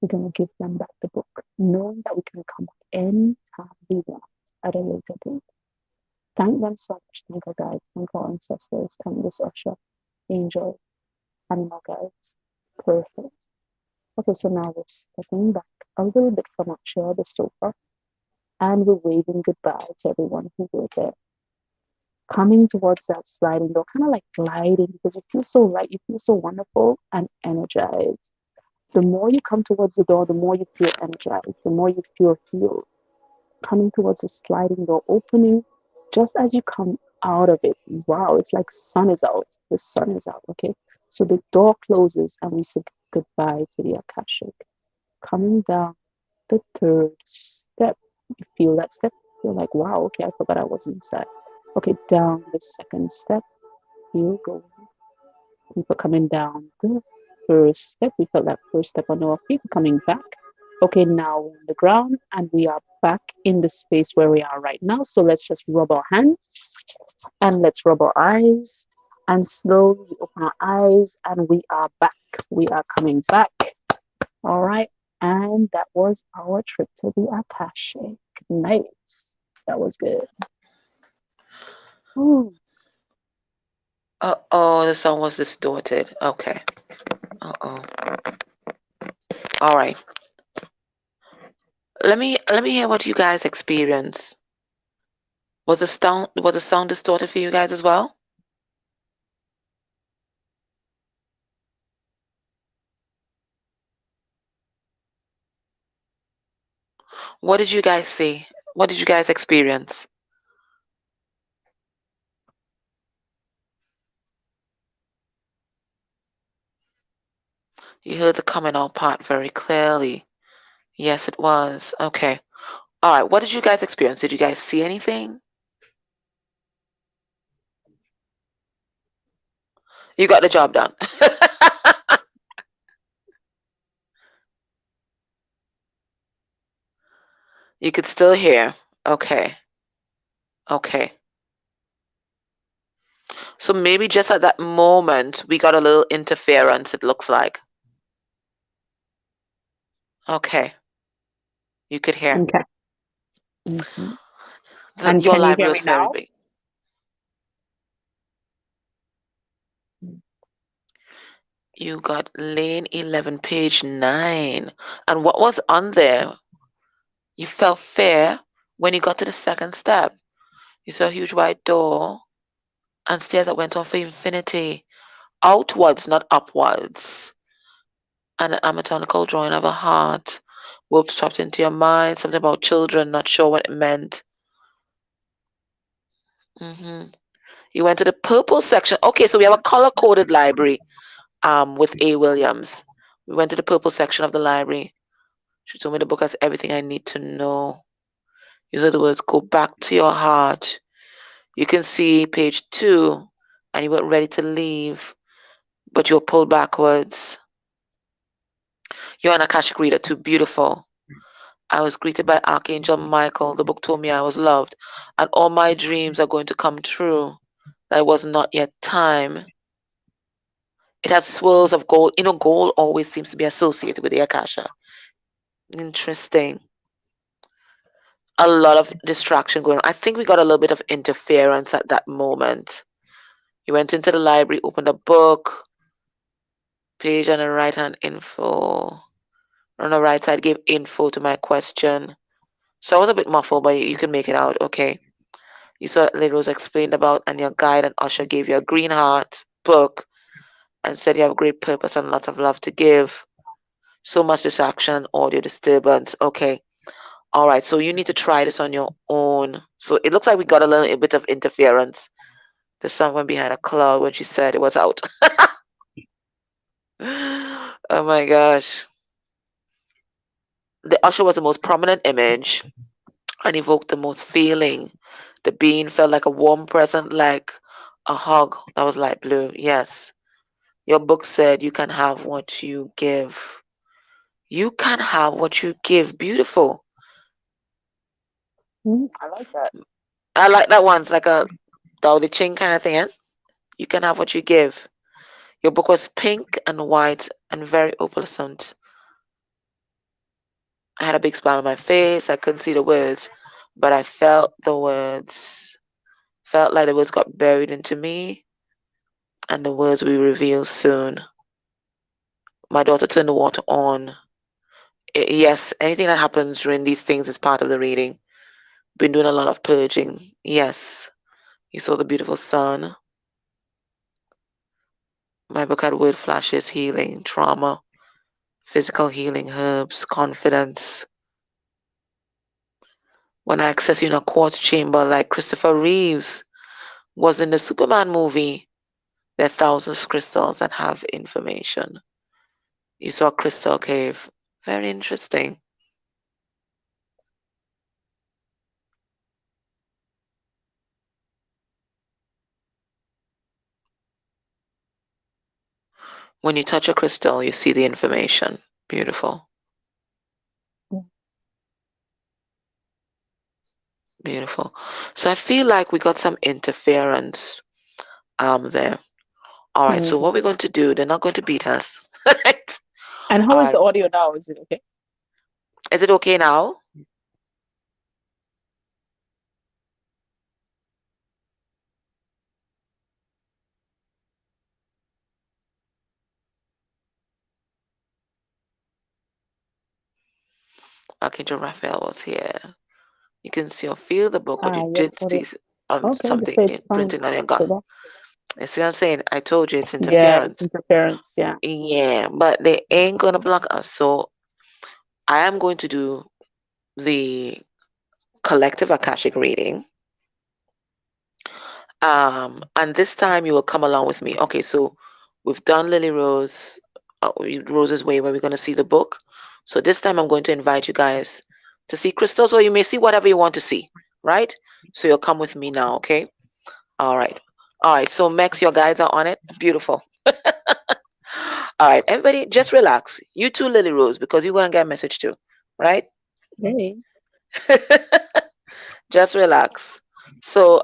We're gonna give them back the book, knowing that we can come back anytime we want at a later date. Thank them so much. Thank our guides, thank our ancestors, thank this usher, angel, animal guides. Perfect. Okay, so now we're stepping back a little bit from our chair, the sofa, and we're waving goodbye to everyone who were there. Coming towards that sliding door, kind of like gliding because you feel so light, you feel so wonderful and energized. The more you come towards the door, the more you feel energized, the more you feel healed. Coming towards the sliding door, opening just as you come out of it. Wow, it's like sun is out. The sun is out, okay? So the door closes and we say goodbye to the Akashic. Coming down the third step. You feel that step, you're like, wow, okay, I forgot I was inside. Okay, down the second step, feel going. People coming down the first step. We felt that first step on our feet, coming back. Okay, now we're on the ground and we are back in the space where we are right now. So let's just rub our hands And let's rub our eyes. And slowly we open our eyes and we are back. We are coming back. All right. And that was our trip to the Akashic. Nice. That was good. Ooh. Uh-oh, the sound was distorted. Okay. Uh-oh. All right. Let me hear what you guys experience. Was the sound distorted for you guys as well? What did you guys see? What did you guys experience? You heard the coming out part very clearly. Yes, it was. Okay. All right. What did you guys experience? Did you guys see anything? You got the job done. You could still hear. Okay. Okay. So maybe just at that moment, we got a little interference, it looks like. Okay. You could hear. Okay. Hmm. The, And your can you library hear was me very now? big. You got lane 11, page 9. And what was on there? You felt fear when you got to the second step. You saw a huge white door and stairs that went on for infinity. Outwards, not upwards. And an anatomical drawing of a heart. Whoops popped into your mind. Something about children, not sure what it meant. hmm You went to the purple section. Okay, so we have a color coded library with A. Williams. We went to the purple section of the library. She told me the book has everything I need to know. You heard the words go back to your heart. You can see page 2, and you weren't ready to leave, but you were pulled backwards. You're an Akashic reader too. Beautiful. I was greeted by Archangel Michael. The book told me I was loved, and all my dreams are going to come true. That it was not yet time. It had swirls of gold. You know, gold always seems to be associated with the Akasha. Interesting. A lot of distraction going on. I think we got a little bit of interference at that moment. You went into the library, opened a book, page on the right hand info. On the right side, gave info to my question. So I was a bit muffled, but you can make it out. Okay. You saw that LillyRose explained about, and your guide and usher gave you a green heart book and said you have great purpose and lots of love to give. So much distraction, audio disturbance. Okay. All right. So you need to try this on your own. So it looks like we got a little bit of interference. There's someone behind a cloud when she said it was out. Oh my gosh. The usher was the most prominent image and evoked the most feeling. The being felt like a warm present, like a hug that was light blue. Yes. Your book said you can have what you give. You can have what you give. Beautiful. I like that. I like that one. It's like a Dao De Ching kind of thing. Eh? You can have what you give. Your book was pink and white and very opalescent. I had a big smile on my face. I couldn't see the words, but I felt the words. Felt like the words got buried into me, and the words will be revealed soon. My daughter turned the water on. Yes, anything that happens during these things is part of the reading. Been doing a lot of purging. Yes, you saw the beautiful sun. My book had word flashes, healing, trauma, physical healing, herbs, confidence. When I access you in a quartz chamber like Christopher Reeves was in the Superman movie, there are thousands of crystals that have information. You saw Crystal Cave. Very interesting. When you touch a crystal, you see the information. Beautiful. Beautiful. So I feel like we got some interference there. All right, so Mm. what we're going to do, they're not going to beat us. Right? And how All is right. the audio now? Is it okay? Is it okay now? Archangel Raphael was here. You can see or feel the book, but you Ah, did yes, audio. see Okay, they something say it's fine. printed on your So gun. that's, You see what I'm saying? I told you it's yeah, it's interference. interference. Yeah. Yeah, but they ain't gonna block us. So I am going to do the collective Akashic reading. And this time you will come along with me. Okay, so we've done Lily Rose, Rose's Way, where we're going to see the book. So this time I'm going to invite you guys to see crystals, or you may see whatever you want to see, right? So you'll come with me now, okay? All right. All right, so Max, your guides are on it. Beautiful. All right, everybody, just relax. You too, Lily Rose, because you're going to get a message too, right? Hey. Just relax. So,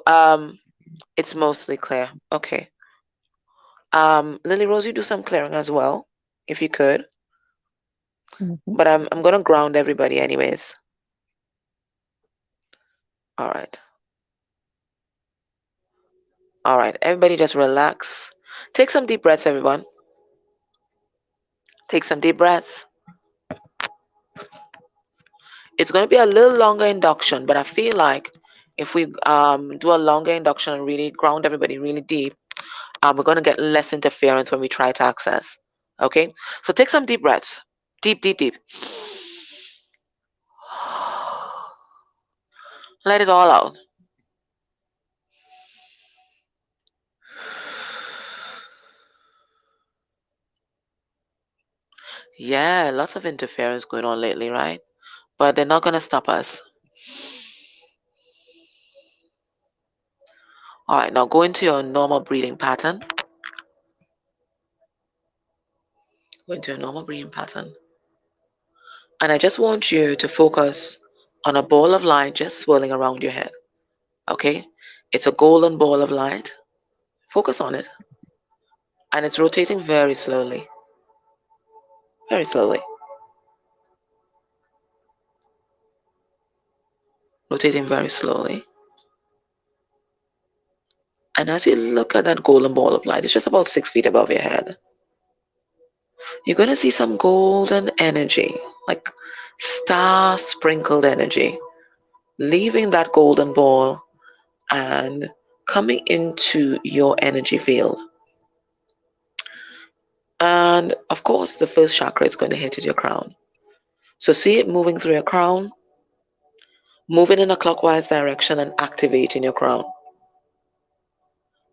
it's mostly clear. Okay. Lily Rose, you do some clearing as well, if you could. Hmm. But I'm gonna ground everybody anyways. All right. All right. Everybody just relax. Take some deep breaths, everyone. Take some deep breaths. It's gonna be a little longer induction, but I feel like if we do a longer induction and really ground everybody really deep, we're gonna get less interference when we try to access. Okay? So take some deep breaths. Deep, deep, deep. Let it all out. Yeah, lots of interference going on lately, right? But they're not going to stop us. All right, now go into your normal breathing pattern. Go into your normal breathing pattern. And I just want you to focus on a ball of light just swirling around your head. Okay? It's a golden ball of light. Focus on it. And it's rotating very slowly. Very slowly. Rotating very slowly. And as you look at that golden ball of light, it's just about 6 feet above your head. You're going to see some golden energy, like star sprinkled energy, leaving that golden ball and coming into your energy field. And of course, the first chakra is going to hit at your crown. So see it moving through your crown, moving in a clockwise direction and activating your crown.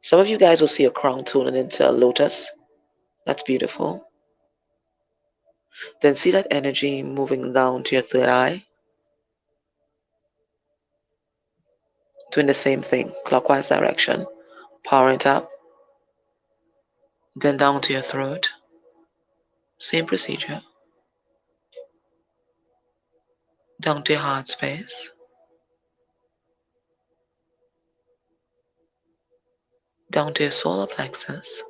Some of you guys will see your crown turning into a lotus. That's beautiful. Then see that energy moving down to your third eye, doing the same thing, clockwise direction, powering it up, then down to your throat. Same procedure, down to your heart space, down to your solar plexus,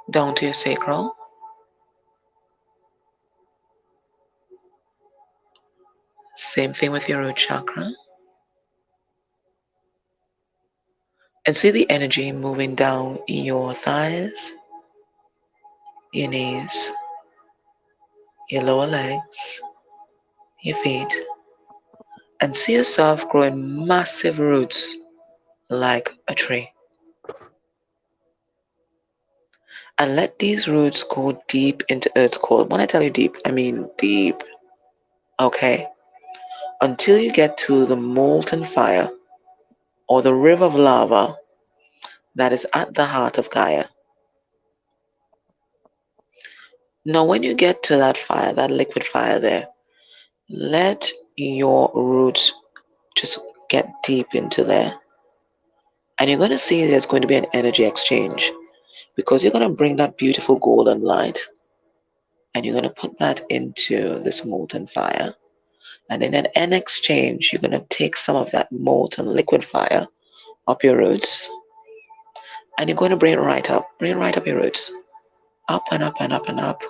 down to your sacral. Same thing with your root chakra. And see the energy moving down your thighs, your knees, your lower legs, your feet, and see yourself growing massive roots like a tree. And let these roots go deep into Earth's core. When I tell you deep, I mean deep, okay? Until you get to the molten fire or the river of lava that is at the heart of Gaia. Now, when you get to that fire, that liquid fire there, let your roots just get deep into there. And you're going to see there's going to be an energy exchange because you're going to bring that beautiful golden light And you're going to put that into this molten fire. And in an exchange, you're going to take some of that molten liquid fire up your roots, and you're going to bring it right up your roots, up and up and up and up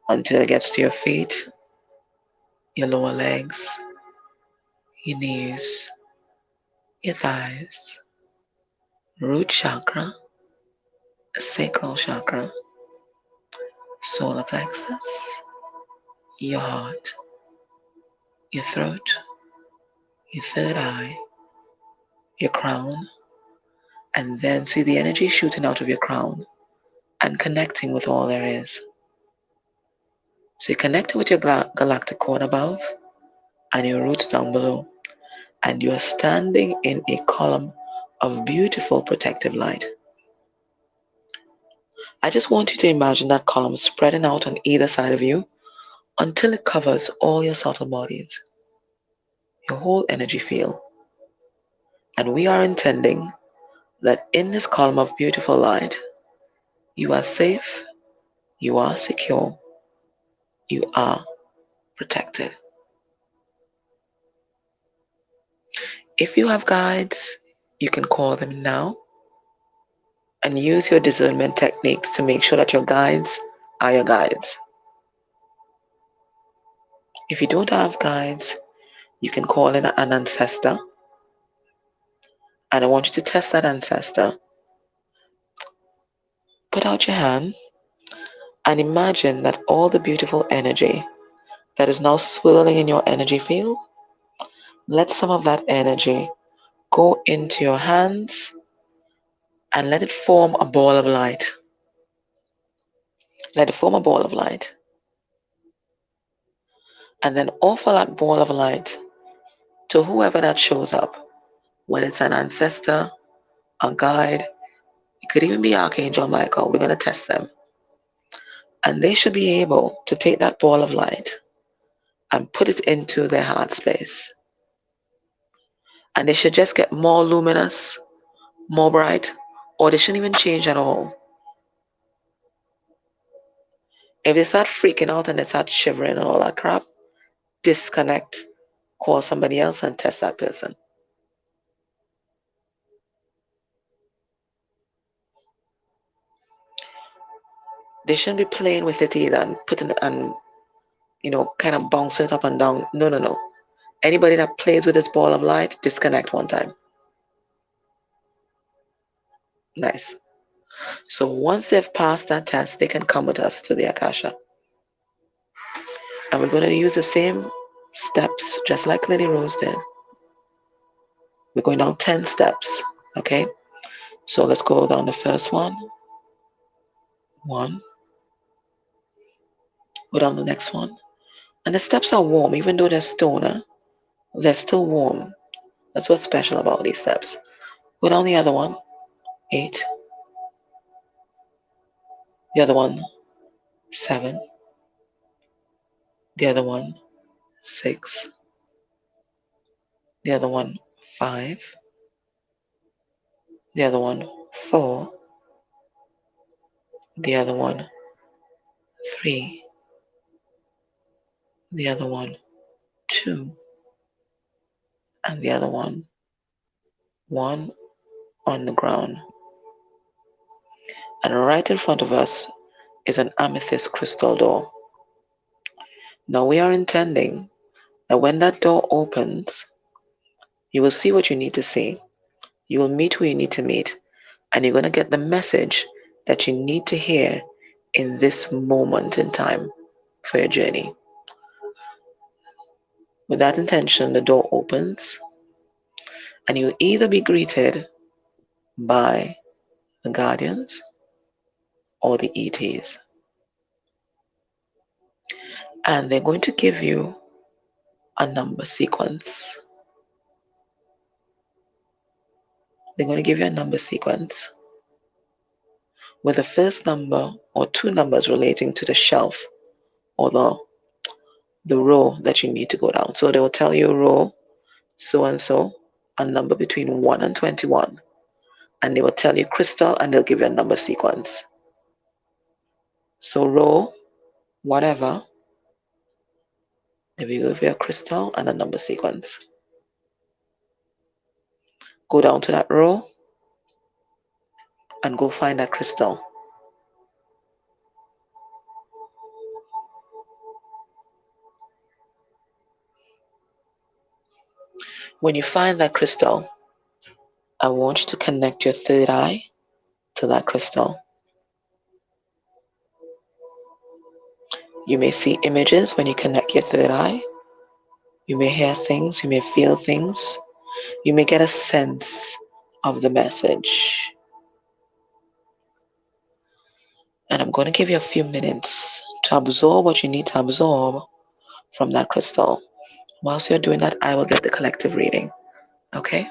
until it gets to your feet, your lower legs, your knees, your thighs, root chakra, sacral chakra, solar plexus, your heart, your throat, your third eye, your crown, and then see the energy shooting out of your crown and connecting with all there is. So you're connecting with your galactic core above and your roots down below, and you are standing in a column of beautiful protective light. I just want you to imagine that column spreading out on either side of you until it covers all your subtle bodies, your whole energy field. And we are intending that in this column of beautiful light, you are safe, you are secure, you are protected. If you have guides, you can call them now and use your discernment techniques to make sure that your guides are your guides. If you don't have guides, you can call in an ancestor, and I want you to test that ancestor. Put out your hand and imagine that all the beautiful energy that is now swirling in your energy field, let some of that energy go into your hands and let it form a ball of light. Let it form a ball of light. And then offer that ball of light to whoever that shows up, whether it's an ancestor, a guide, it could even be Archangel Michael. We're going to test them. And they should be able to take that ball of light and put it into their heart space. And they should just get more luminous, more bright, or they shouldn't even change at all. If they start freaking out and they start shivering and all that crap, disconnect, call somebody else and test that person. They shouldn't be playing with it either and putting and kind of bouncing it up and down. No, no, no. Anybody that plays with this ball of light, disconnect one time. Nice. So once they've passed that test, they can come with us to the Akasha. And we're going to use the same steps, just like LillyRose did. We're going down 10 steps, okay? So let's go down the first one. One. Go down the next one. And the steps are warm, even though they're stoner, they're still warm. That's what's special about these steps. Go down the other one. 8. The other one. 7. The other one. 6. The other one. 5. The other one. 4. The other one. 3. The other one. 2. And the other one. 1 on the ground. And right in front of us is an amethyst crystal door. Now we are intending that when that door opens, you will see what you need to see. You will meet who you need to meet. And you're going to get the message that you need to hear in this moment in time for your journey. With that intention, the door opens, and you'll either be greeted by the guardians or the ETs. And they're going to give you a number sequence. They're going to give you a number sequence with the first number or two numbers relating to the shelf or the row that you need to go down. So they will tell you row so and so, a number between 1 and 21. And they will tell you crystal and they'll give you a number sequence. So row, whatever. There we go with your crystal and a number sequence. Go down to that row and go find that crystal. When you find that crystal, I want you to connect your third eye to that crystal. You may see images when you connect your third eye. You may hear things, you may feel things, you may get a sense of the message. And I'm going to give you a few minutes to absorb what you need to absorb from that crystal. Whilst you're doing that, I will get the collective reading. Okay?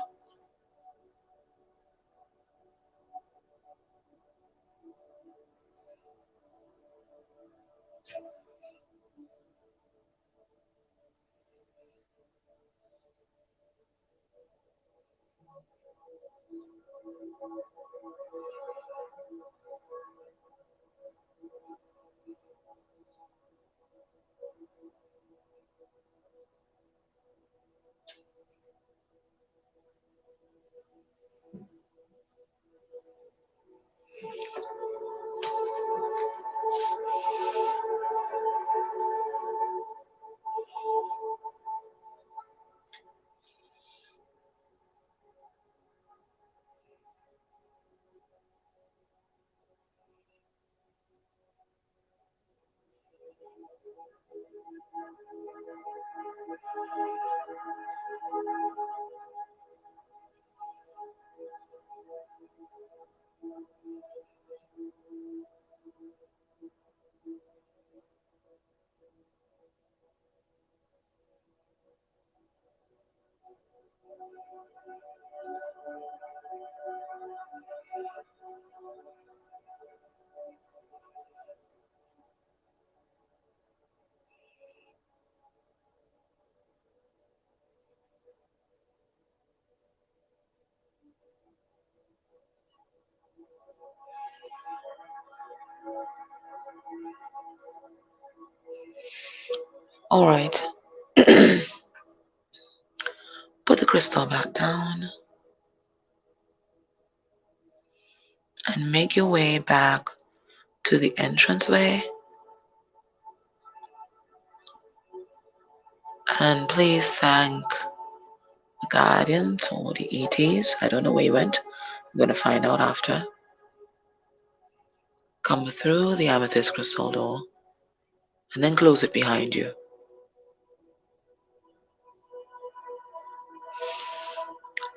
All right. Put the crystal back down and make your way back to the entranceway. And please thank the guardians or the ETs. I don't know where you went. I'm going to find out after. Come through the amethyst crystal door and then close it behind you.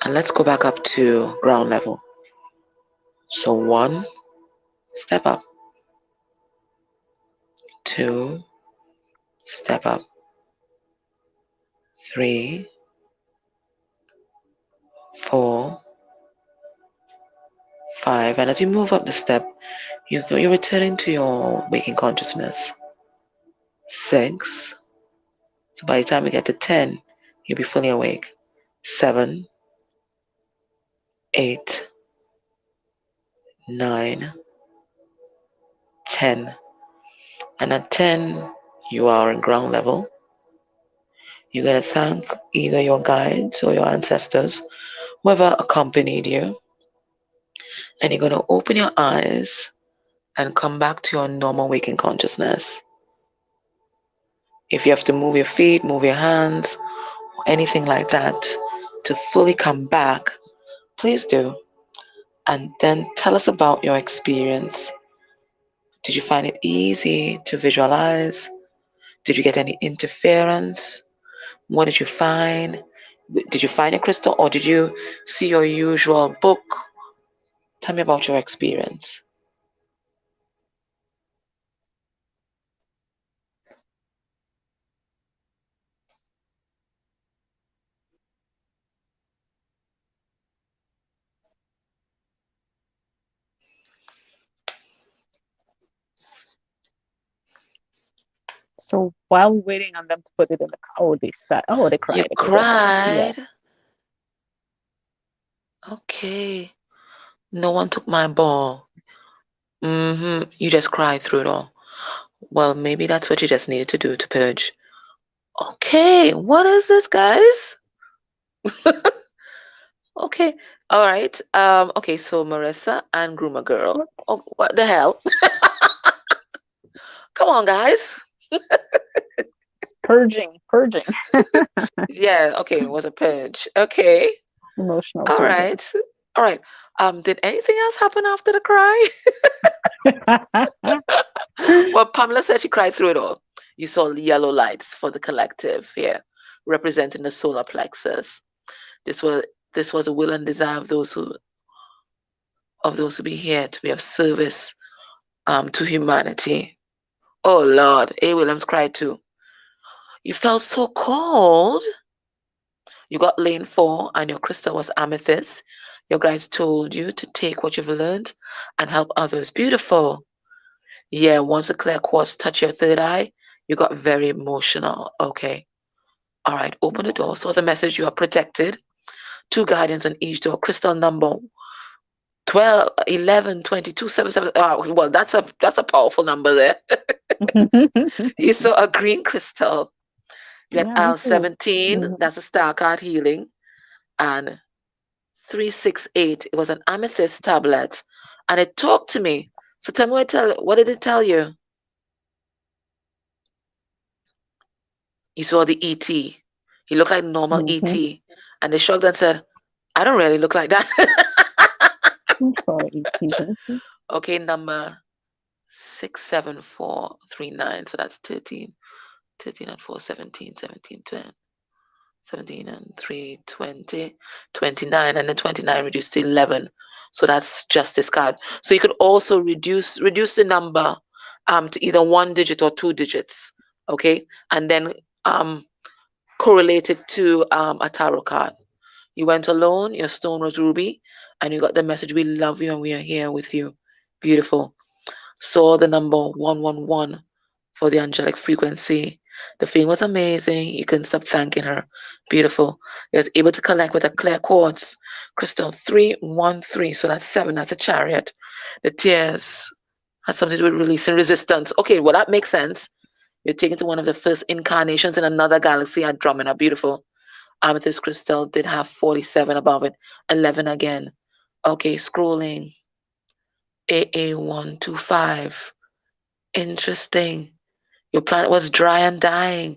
And let's go back up to ground level. So 1, step up. 2, step up. 3, 4, 5. And as you move up the step, you're returning to your waking consciousness. 6. So by the time you get to 10, you'll be fully awake. 7, 8, 9, 10. And at 10, you are in ground level. You're going to thank either your guides or your ancestors, whoever accompanied you. And you're going to open your eyes and come back to your normal waking consciousness. If you have to move your feet, move your hands, or anything like that to fully come back, please do. And then tell us about your experience. Did you find it easy to visualize? Did you get any interference? What did you find? Did you find a crystal or did you see your usual book? Tell me about your experience. So while waiting on them to put it in the car, oh, they start. Oh, they You cried. Okay, go ahead. cried? Yes. Okay. No one took my ball. You just cried through it all. Well, maybe that's what you just needed to do to purge. Okay, what is this, guys? Okay, all right. Okay, so Marissa and Groomer Girl. What? Oh, what the hell? Come on, guys. Purging, purging, Yeah, okay, it was a purge. Okay, emotional all purging. right, all right. Did anything else happen after the cry? Well, Pamela said she cried through it all. You saw yellow lights for the collective here, representing the solar plexus. This was this was a will and desire of those who be here to be of service to humanity. Oh Lord, A. Williams cried too. You felt so cold. You got lane 4 and your crystal was amethyst. Your guides told you to take what you've learned and help others. Beautiful. Yeah, once a clear quartz touched your third eye, you got very emotional. Okay. All right, open the door. So the message you are protected. Two guardians on each door. Crystal number 12, 11, 22, 77. Well, that's a powerful number there. You saw a green crystal. You had Yeah, me aisle too. 17, Hmm. that's a star card healing, and 368, it was an amethyst tablet. And it talked to me. So tell me what did it tell you? You saw the ET. He looked like normal Hmm. ET. And they shrugged and said, I don't really look like that. I'm sorry, ET. Let me see. Okay, number 67439. So that's 13. 13 and 4, 17, 17, 10. 17 and 3, 20, 29, and then 29 reduced to 11. So that's just this card. So you could also reduce the number to either one digit or two digits, okay? And then um, correlate it to a tarot card. You went alone, your stone was ruby, and you got the message, we love you and we are here with you. Beautiful. Saw the number 111 for the angelic frequency. The feeling was amazing. You couldn't stop thanking her. Beautiful. You was able to connect with a clear quartz crystal 313. So that's 7. That's a chariot. The tears has something to do with releasing resistance. Okay, well, that makes sense. You're taken to one of the first incarnations in another galaxy at Andromeda. Beautiful. Amethyst crystal did have 47 above it. 11 again. Okay, scrolling. AA125. Interesting. Your planet was dry and dying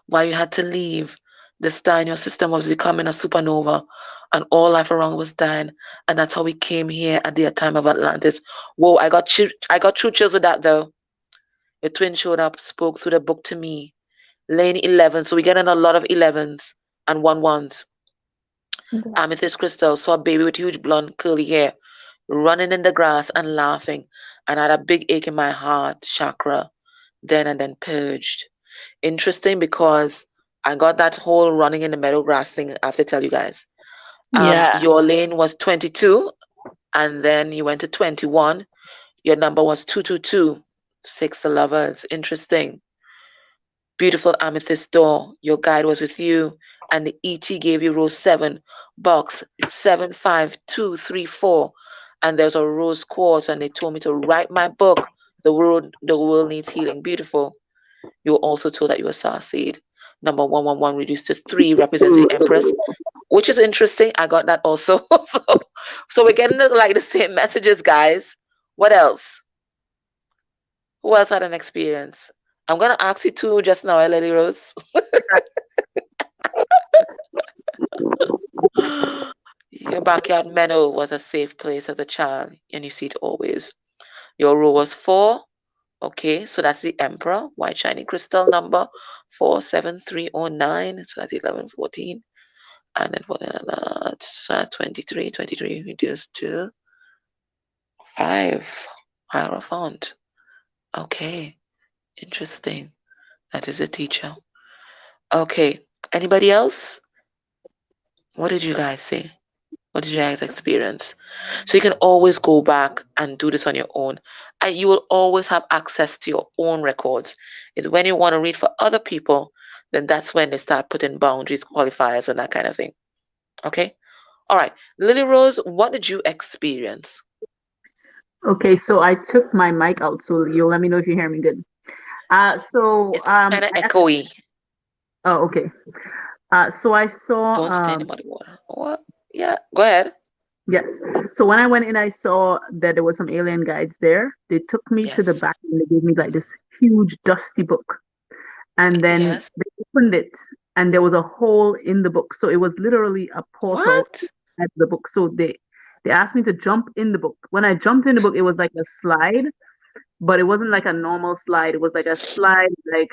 while you had to leave. The star in your system was becoming a supernova, and all life around was dying. And that's how we came here at the time of Atlantis. Whoa, I got true chills with that though. Your twin showed up, spoke through the book to me. Lane 11, so we getting a lot of 11s and 11s. Wow. Amethyst crystal saw a baby with huge blonde curly hair running in the grass and laughing, and I had a big ache in my heart chakra. Then and then purged. Interesting because I got that whole running in the meadow grass thing I have to tell you guys. Yeah. Your lane was 22 and then you went to 21. Your number was 222. Six of lovers. Interesting. Beautiful amethyst door. Your guide was with you and the ET gave you row 7, box 75234. And there's a rose quartz and they told me to write my book. The world needs healing. Beautiful. You were also told that you were starseed. Number 111 reduced to 3, representing the Empress, which is interesting. I got that also. so we're getting like the same messages, guys. What else? Who else had an experience? I'm gonna ask you two just now, LillyRose. Your backyard meadow was a safe place as a child, and you see it always. Your row was 4. Okay, so that's the Emperor, white shiny crystal number 47309. So that's 1114. And then what another? So 23, 23 reduced to 5. Hierophant. Okay, interesting. That is a teacher. Okay, anybody else? What did you guys see? What did you guys experience? So you can always go back and do this on your own. And you will always have access to your own records. It's when you want to read for other people, then that's when they start putting boundaries, qualifiers, and that kind of thing. Okay? All right. LillyRose, what did you experience? Okay, so I took my mic out, so you'll let me know if you hear me good. So It's kind of I actually, echoey. oh, okay. So I saw Don't stay in the muddy water. What? Yeah, go ahead. yes. So when I went in, I saw that there were some alien guides there. They took me to the Yes. back and they gave me like this huge dusty book. And then Yes. they opened it and there was a hole in the book. So it was literally a portal What? at the book. So they asked me to jump in the book. When I jumped in the book, it was like a slide, but it wasn't like a normal slide. It was like a slide, like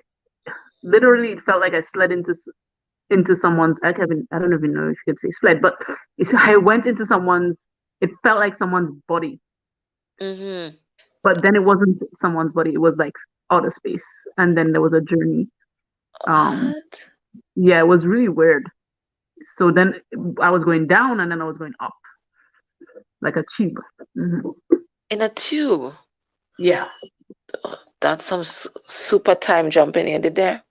literally it felt like I slid into someone's I don't even know if you could say sled, but I went into someone's it felt like someone's body, Mm-hmm. but then it wasn't someone's body, it was like outer space. And then there was a journey. Um What? yeah, it was really weird. So then I was going down and then I was going up like a tube. Hmm. In a tube. Yeah. That's some super time jumping in, did there?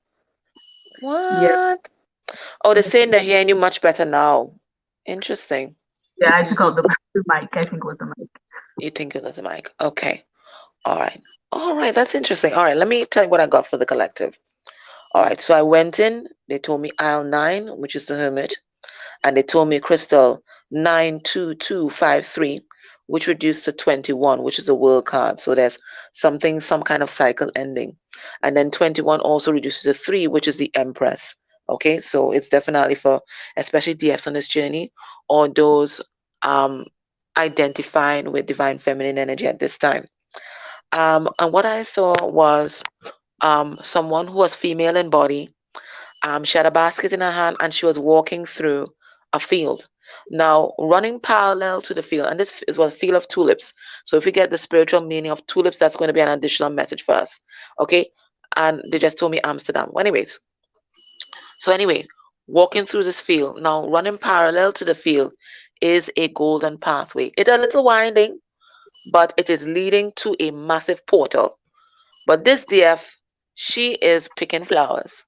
Yeah. What? Oh, they're saying they're hearing you much better now. Interesting. Yeah, I took Mm-hmm. out the mic. I think it was the mic. You think it was a mic. Okay. All right. All right. That's interesting. All right. Let me tell you what I got for the collective. All right. So I went in. They told me aisle 9, which is the hermit. And they told me crystal 92253, which reduced to 21, which is a world card. So there's something, some kind of cycle ending. And then 21 also reduces to 3, which is the empress. Okay, so it's definitely for especially DFs on this journey or those um identifying with divine feminine energy at this time. And what I saw was someone who was female in body. She had a basket in her hand and she was walking through a field. Now, running parallel to the field, and this is what a field of tulips. So, if you get the spiritual meaning of tulips, that's going to be an additional message for us. Okay. And they just told me Amsterdam. Well, anyways, so anyway, walking through this field, now running parallel to the field is a golden pathway. It's a little winding, but it is leading to a massive portal. But this DF, she is picking flowers,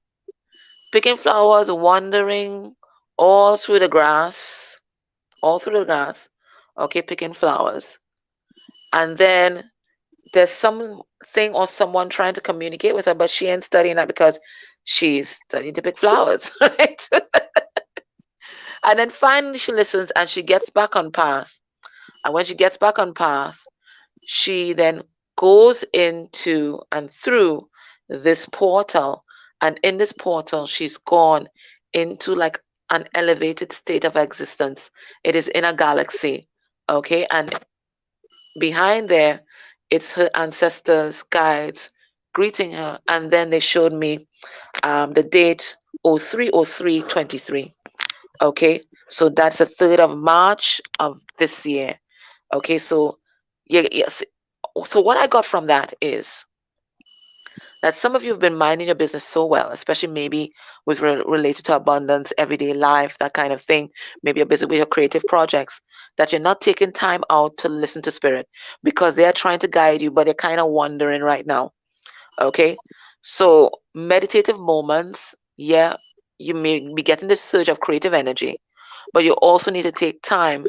wandering all through the grass, all through the grass, okay, picking flowers. And then there's something or someone trying to communicate with her, but she ain't studying that because she's studying to pick flowers, right? And then finally she listens and she gets back on path. And when she gets back on path, she then goes into and through this portal. And in this portal, she's gone into like an elevated state of existence. It is in a galaxy. Okay. And behind there, it's her ancestors, guides greeting her. And then they showed me the date 030323. Okay. So that's the 3rd of March of this year. Okay. So, yeah, yes. So what I got from that is that some of you have been minding your business so well, especially maybe with related to abundance, everyday life, that kind of thing. Maybe you're busy with your creative projects, that you're not taking time out to listen to spirit because they are trying to guide you, but they're kind of wandering right now. Okay, so meditative moments, yeah, you may be getting this surge of creative energy, but you also need to take time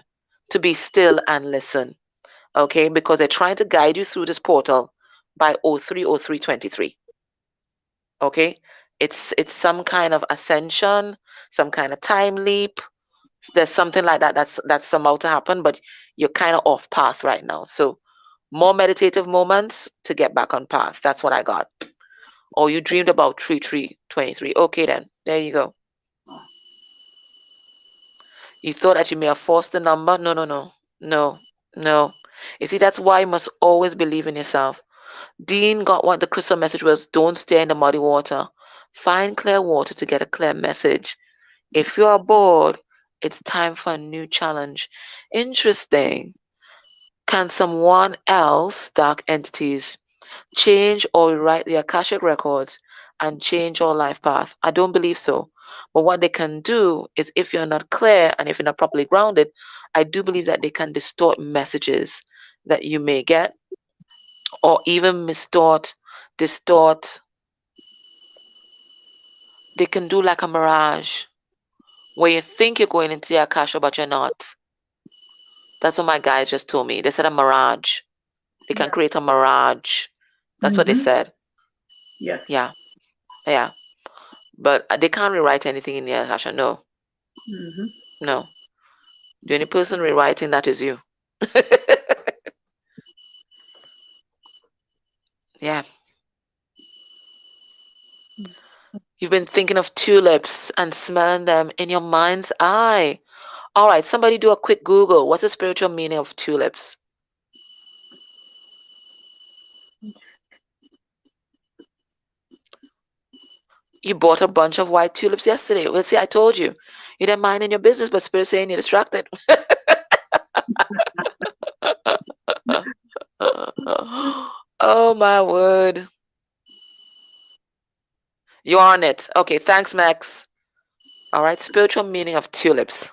to be still and listen. Okay, because they're trying to guide you through this portal by 030323. Okay, it's some kind of ascension, some kind of time leap. There's something like that that's about to happen, but you're kind of off path right now. So more meditative moments to get back on path. That's what I got. Or you dreamed about 3323. Okay, then there you go. You thought that you may have forced the number. No, no, no, no, no. You see, that's why you must always believe in yourself. Dean got what the crystal message was: don't stay in the muddy water. Find clear water to get a clear message. If you are bored, it's time for a new challenge. Interesting. Can someone else, dark entities, change or rewrite the Akashic records and change your life path? I don't believe so. But what they can do is, if you're not clear and if you're not properly grounded, I do believe that they can distort messages that you may get, or even distort. They can do like a mirage where you think you're going into the Akasha, but you're not. That's what my guys just told me. They said a mirage. They can Yeah. create a mirage. That's what they Hmm. said. Yes. Yeah, yeah. But they can't rewrite anything in the Akasha. No, Hmm. no. The only person rewriting that is you. Yeah. You've been thinking of tulips and smelling them in your mind's eye. All right, somebody do a quick Google. What's the spiritual meaning of tulips? You bought a bunch of white tulips yesterday. Well, see, I told you. You didn't mind in your business, but spirit saying you're distracted. Oh my word. You're on it. Okay, thanks, Max. All right, spiritual meaning of tulips.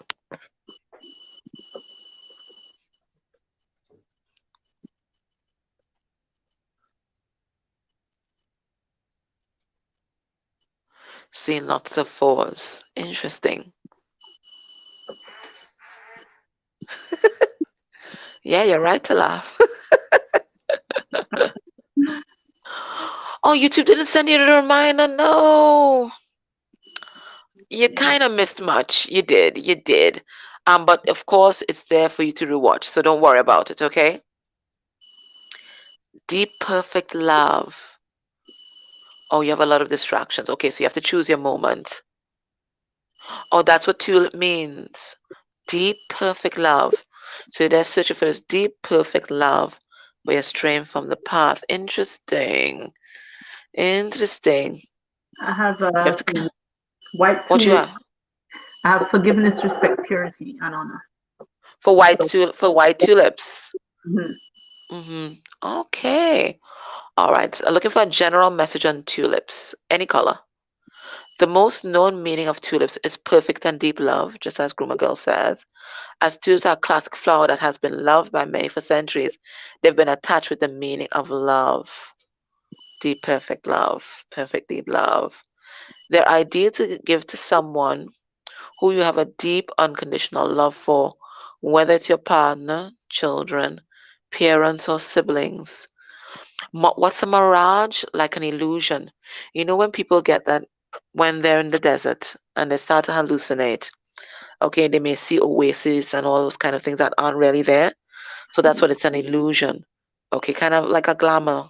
Seeing lots of fours. Interesting. Yeah, you're right to laugh. Oh, YouTube didn't send you the reminder. No. You kind of missed much. You did. You did. But of course, it's there for you to rewatch. So don't worry about it, okay? Deep, perfect love. Oh, you have a lot of distractions. Okay, so you have to choose your moment. Oh, that's what tulip means. Deep, perfect love. So they're searching for this deep, perfect love, but you're straying from the path. Interesting. Interesting. I have You have to. white What you tulip. have I have forgiveness, respect, purity, and honor. So, for white tulips? mhm. Mm-hmm. Okay. All right. So looking for a general message on tulips. Any color. The most known meaning of tulips is perfect and deep love, just as Groomer Girl says. As tulips are a classic flower that has been loved by many for centuries, they've been attached with the meaning of love. Deep, perfect love. Perfect, deep love. They're ideal to give to someone who you have a deep, unconditional love for, whether it's your partner, children, parents, or siblings. What's a mirage? Like an illusion. You know, when people get that when they're in the desert and they start to hallucinate, okay, they may see oases and all those kind of things that aren't really there. So that's what it's an illusion. Okay, kind of like a glamour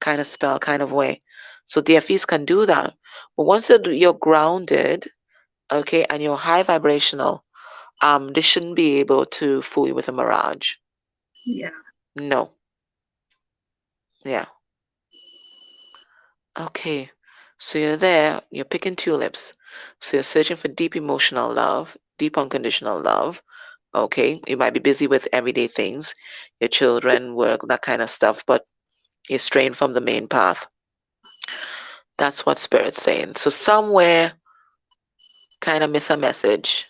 kind of spell kind of way. So DFEs can do that. But once you're grounded, okay, and you're high vibrational, they shouldn't be able to fool you with a mirage. Yeah. No. Yeah. Okay. So you're there, you're picking tulips. So you're searching for deep emotional love, deep unconditional love. Okay. You might be busy with everyday things, your children, work, that kind of stuff, but you're straying from the main path. That's what Spirit's saying. So somewhere kind of miss a message.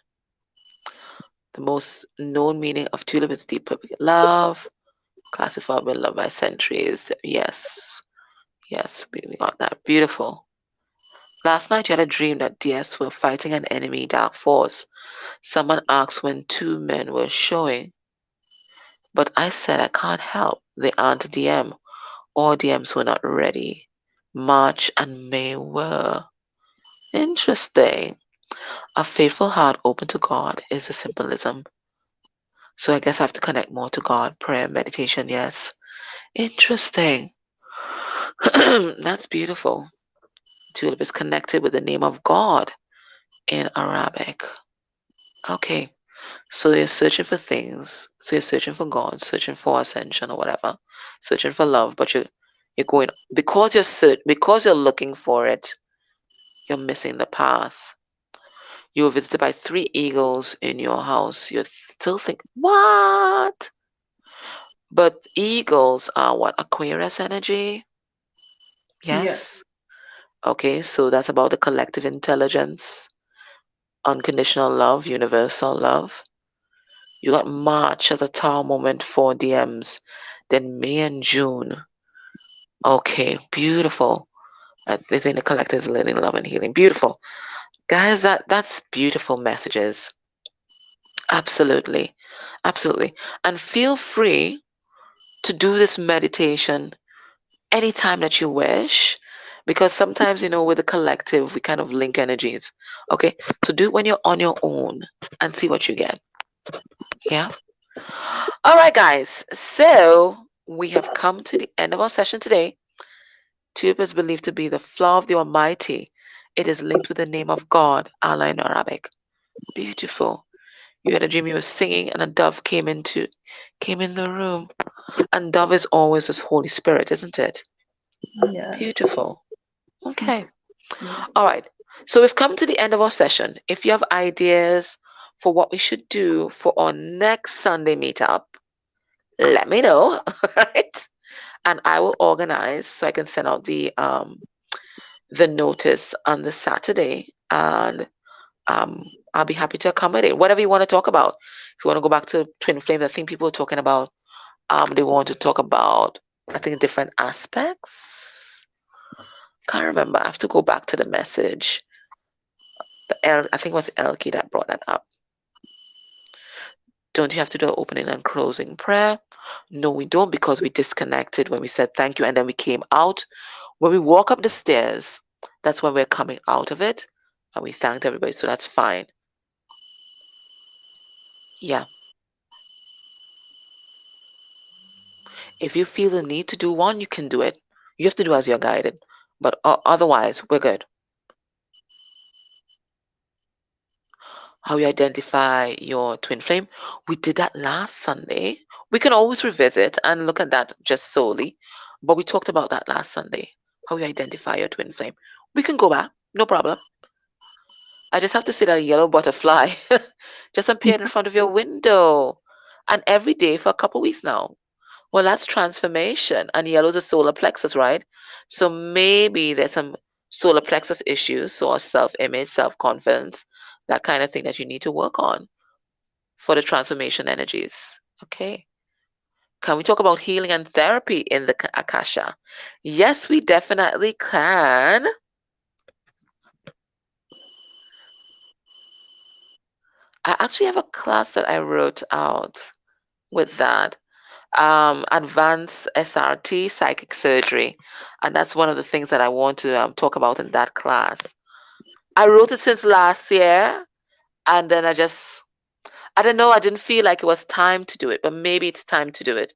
The most known meaning of tulip is deep perfect love, classified with love by centuries. Yes. Yes, we got that. Beautiful. Last night you had a dream that DS were fighting an enemy dark force. Someone asked when two men were showing, but I said I can't help. They aren't DM, or DMs were not ready. March and May were. Interesting. A faithful heart open to God is the symbolism. So I guess I have to connect more to God. Prayer, meditation, yes. Interesting. That's beautiful. Tulip is connected with the name of God in Arabic. Okay. So you're searching for things. So you're searching for God, searching for ascension or whatever, searching for love, but you're going because you're looking for it, you're missing the path. You were visited by three eagles in your house. You still think, what? But eagles are what? Aquarius energy? Yes. Yes. Okay, so that's about the collective intelligence, unconditional love, universal love. You got March as a tower moment for DMs, then May and June. Okay, beautiful. I think the collective is learning, love, and healing. Beautiful, guys. That's beautiful messages. Absolutely, absolutely. And feel free to do this meditation anytime that you wish. Because sometimes, with the collective, we kind of link energies. Okay, so do it when you're on your own and see what you get. Yeah. All right, guys. So we have come to the end of our session today. Tulip is believed to be the flower of the Almighty. It is linked with the name of God, Allah in Arabic. Beautiful. You had a dream you were singing and a dove came in the room. And dove is always this Holy Spirit, isn't it? Yeah. Beautiful. Okay. All right. So we've come to the end of our session. If you have ideas for what we should do for our next Sunday meetup, let me know. Right? And I will organize so I can send out the notice on the Saturday, and I'll be happy to accommodate whatever you want to talk about. If you want to go back to twin flames, I think people are talking about they want to talk about, I think, different aspects. Can't remember. I have to go back to the message. I think it was Elkie that brought that up. Don't you have to do an opening and closing prayer? No, we don't, because we disconnected when we said thank you and then we came out. When we walk up the stairs, that's when we're coming out of it, and we thanked everybody, so that's fine. Yeah. If you feel the need to do one, you can do it. You have to do as you're guided. But otherwise, we're good. How you identify your twin flame. We did that last Sunday. We can always revisit and look at that just solely. But we talked about that last Sunday. How you identify your twin flame. We can go back. No problem. I just have to say that a yellow butterfly just appeared in front of your window. And every day for a couple weeks now. Well, that's transformation. And yellow is a solar plexus, right? So maybe there's some solar plexus issues, or self image, self confidence, that kind of thing that you need to work on for the transformation energies. Okay. Can we talk about healing and therapy in the Akasha? Yes, we definitely can. I actually have a class that I wrote out with that. Advanced SRT, psychic surgery. And that's one of the things that I want to talk about in that class. I wrote it since last year, and then I don't know, I didn't feel like it was time to do it, but maybe it's time to do it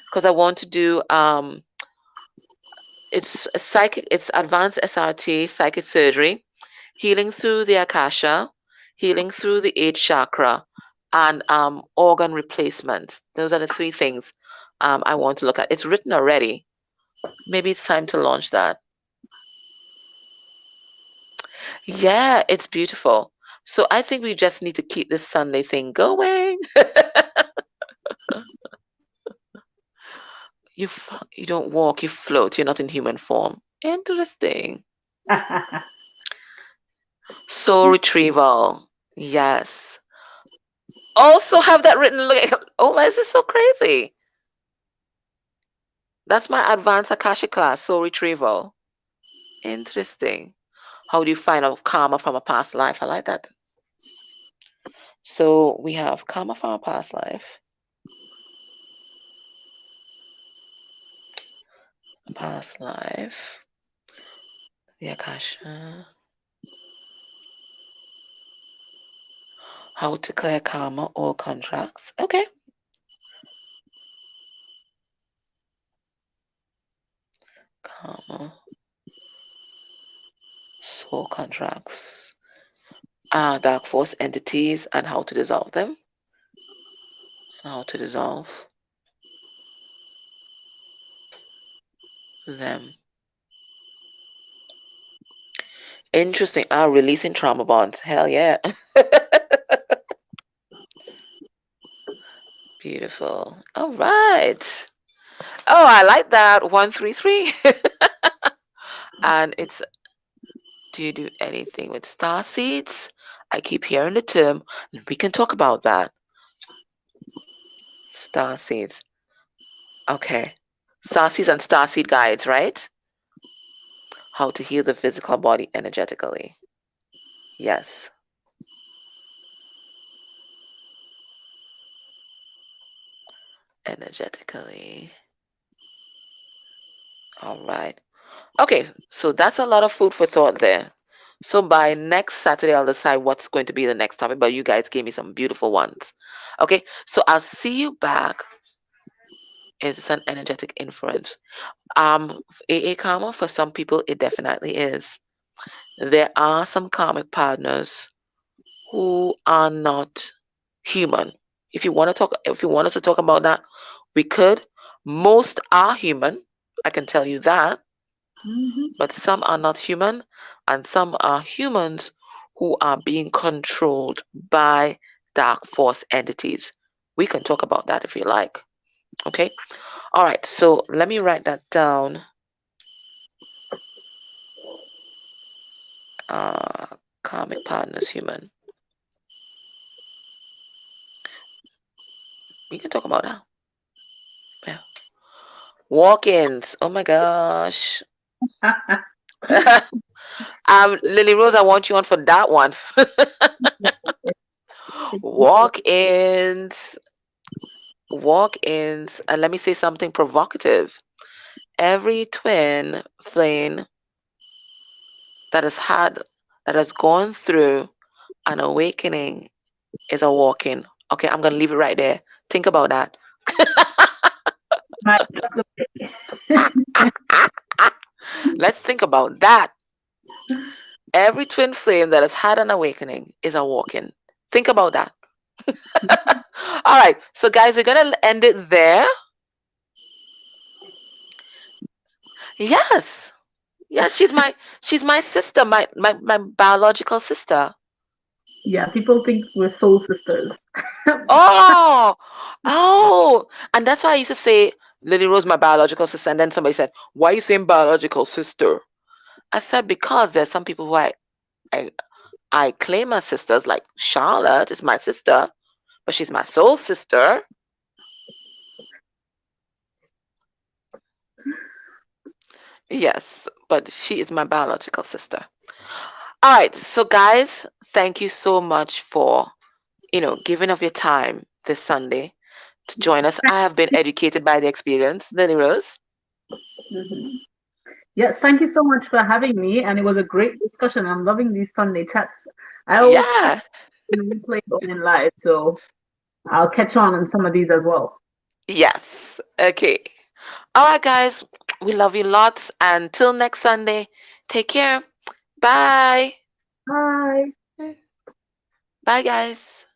because I want to do it's a psychic, it's advanced SRT, psychic surgery, healing through the Akasha, healing through the eighth chakra, and organ replacement. Those are the three things I want to look at. It's written already. Maybe it's time to launch that. Yeah, it's beautiful. So I think we just need to keep this Sunday thing going. You don't walk, you float. You're not in human form. Interesting. Soul retrieval. Yes. Also have that written. Oh my, this is so crazy. That's my advanced Akasha class, soul retrieval. Interesting. How do you find out karma from a past life? I like that. So we have karma from a past life. Past life. The Akasha. How to clear karma, all contracts. Okay. Karma, soul contracts. Dark force entities and how to dissolve them. How to dissolve them. Interesting. Releasing trauma bonds. Hell yeah. Beautiful. All right. Oh, I like that. 133. And it's, do you do anything with star seeds? I keep hearing the term. We can talk about that. Star seeds. Okay. Star seeds and star seed guides, right? How to heal the physical body energetically. Yes. Energetically. All right. Okay, so that's a lot of food for thought there. So by next Saturday, I'll decide what's going to be the next topic, but you guys gave me some beautiful ones. Okay, so I'll see you back. It's an energetic inference. AA karma, for some people, it definitely is. There are some karmic partners who are not human. If you want us to talk about that, we could. Most are human, I can tell you that, Hmm. but some are not human, and some are humans who are being controlled by dark force entities. We can talk about that if you like. Okay. All right. So let me write that down. Uh, Karmic partners, human. We can talk about that. Yeah. Walk-ins. Oh my gosh. LillyRose, I want you on for that one. Walk-ins. Walk-ins. And let me say something provocative. Every twin flame that has had that has gone through an awakening is a walk-in. Okay, I'm gonna leave it right there. Think about that. My Let's think about that. Every twin flame that has had an awakening is a walk-in. Think about that. All right, so guys, we're gonna end it there. Yes, yes, she's my sister, my biological sister. Yeah, people think we're soul sisters. Oh, oh, and that's why I used to say Lily Rose, my biological sister, and then somebody said, "Why are you saying biological sister?" I said because there's some people who I, I claim as sisters, like Charlotte is my sister, but she's my soul sister. Yes, but she is my biological sister. All right, so guys, thank you so much for giving of your time this Sunday to join us. I have been educated by the experience, Lily Rose. Mhm. Yes, thank you so much for having me, and it was a great discussion. I'm loving these Sunday chats. I always catch Yeah, the replay or in live, so I'll catch on some of these as well. yes. Okay. All right, guys, we love you lots. Until next Sunday, take care. Bye. Bye. Bye, guys.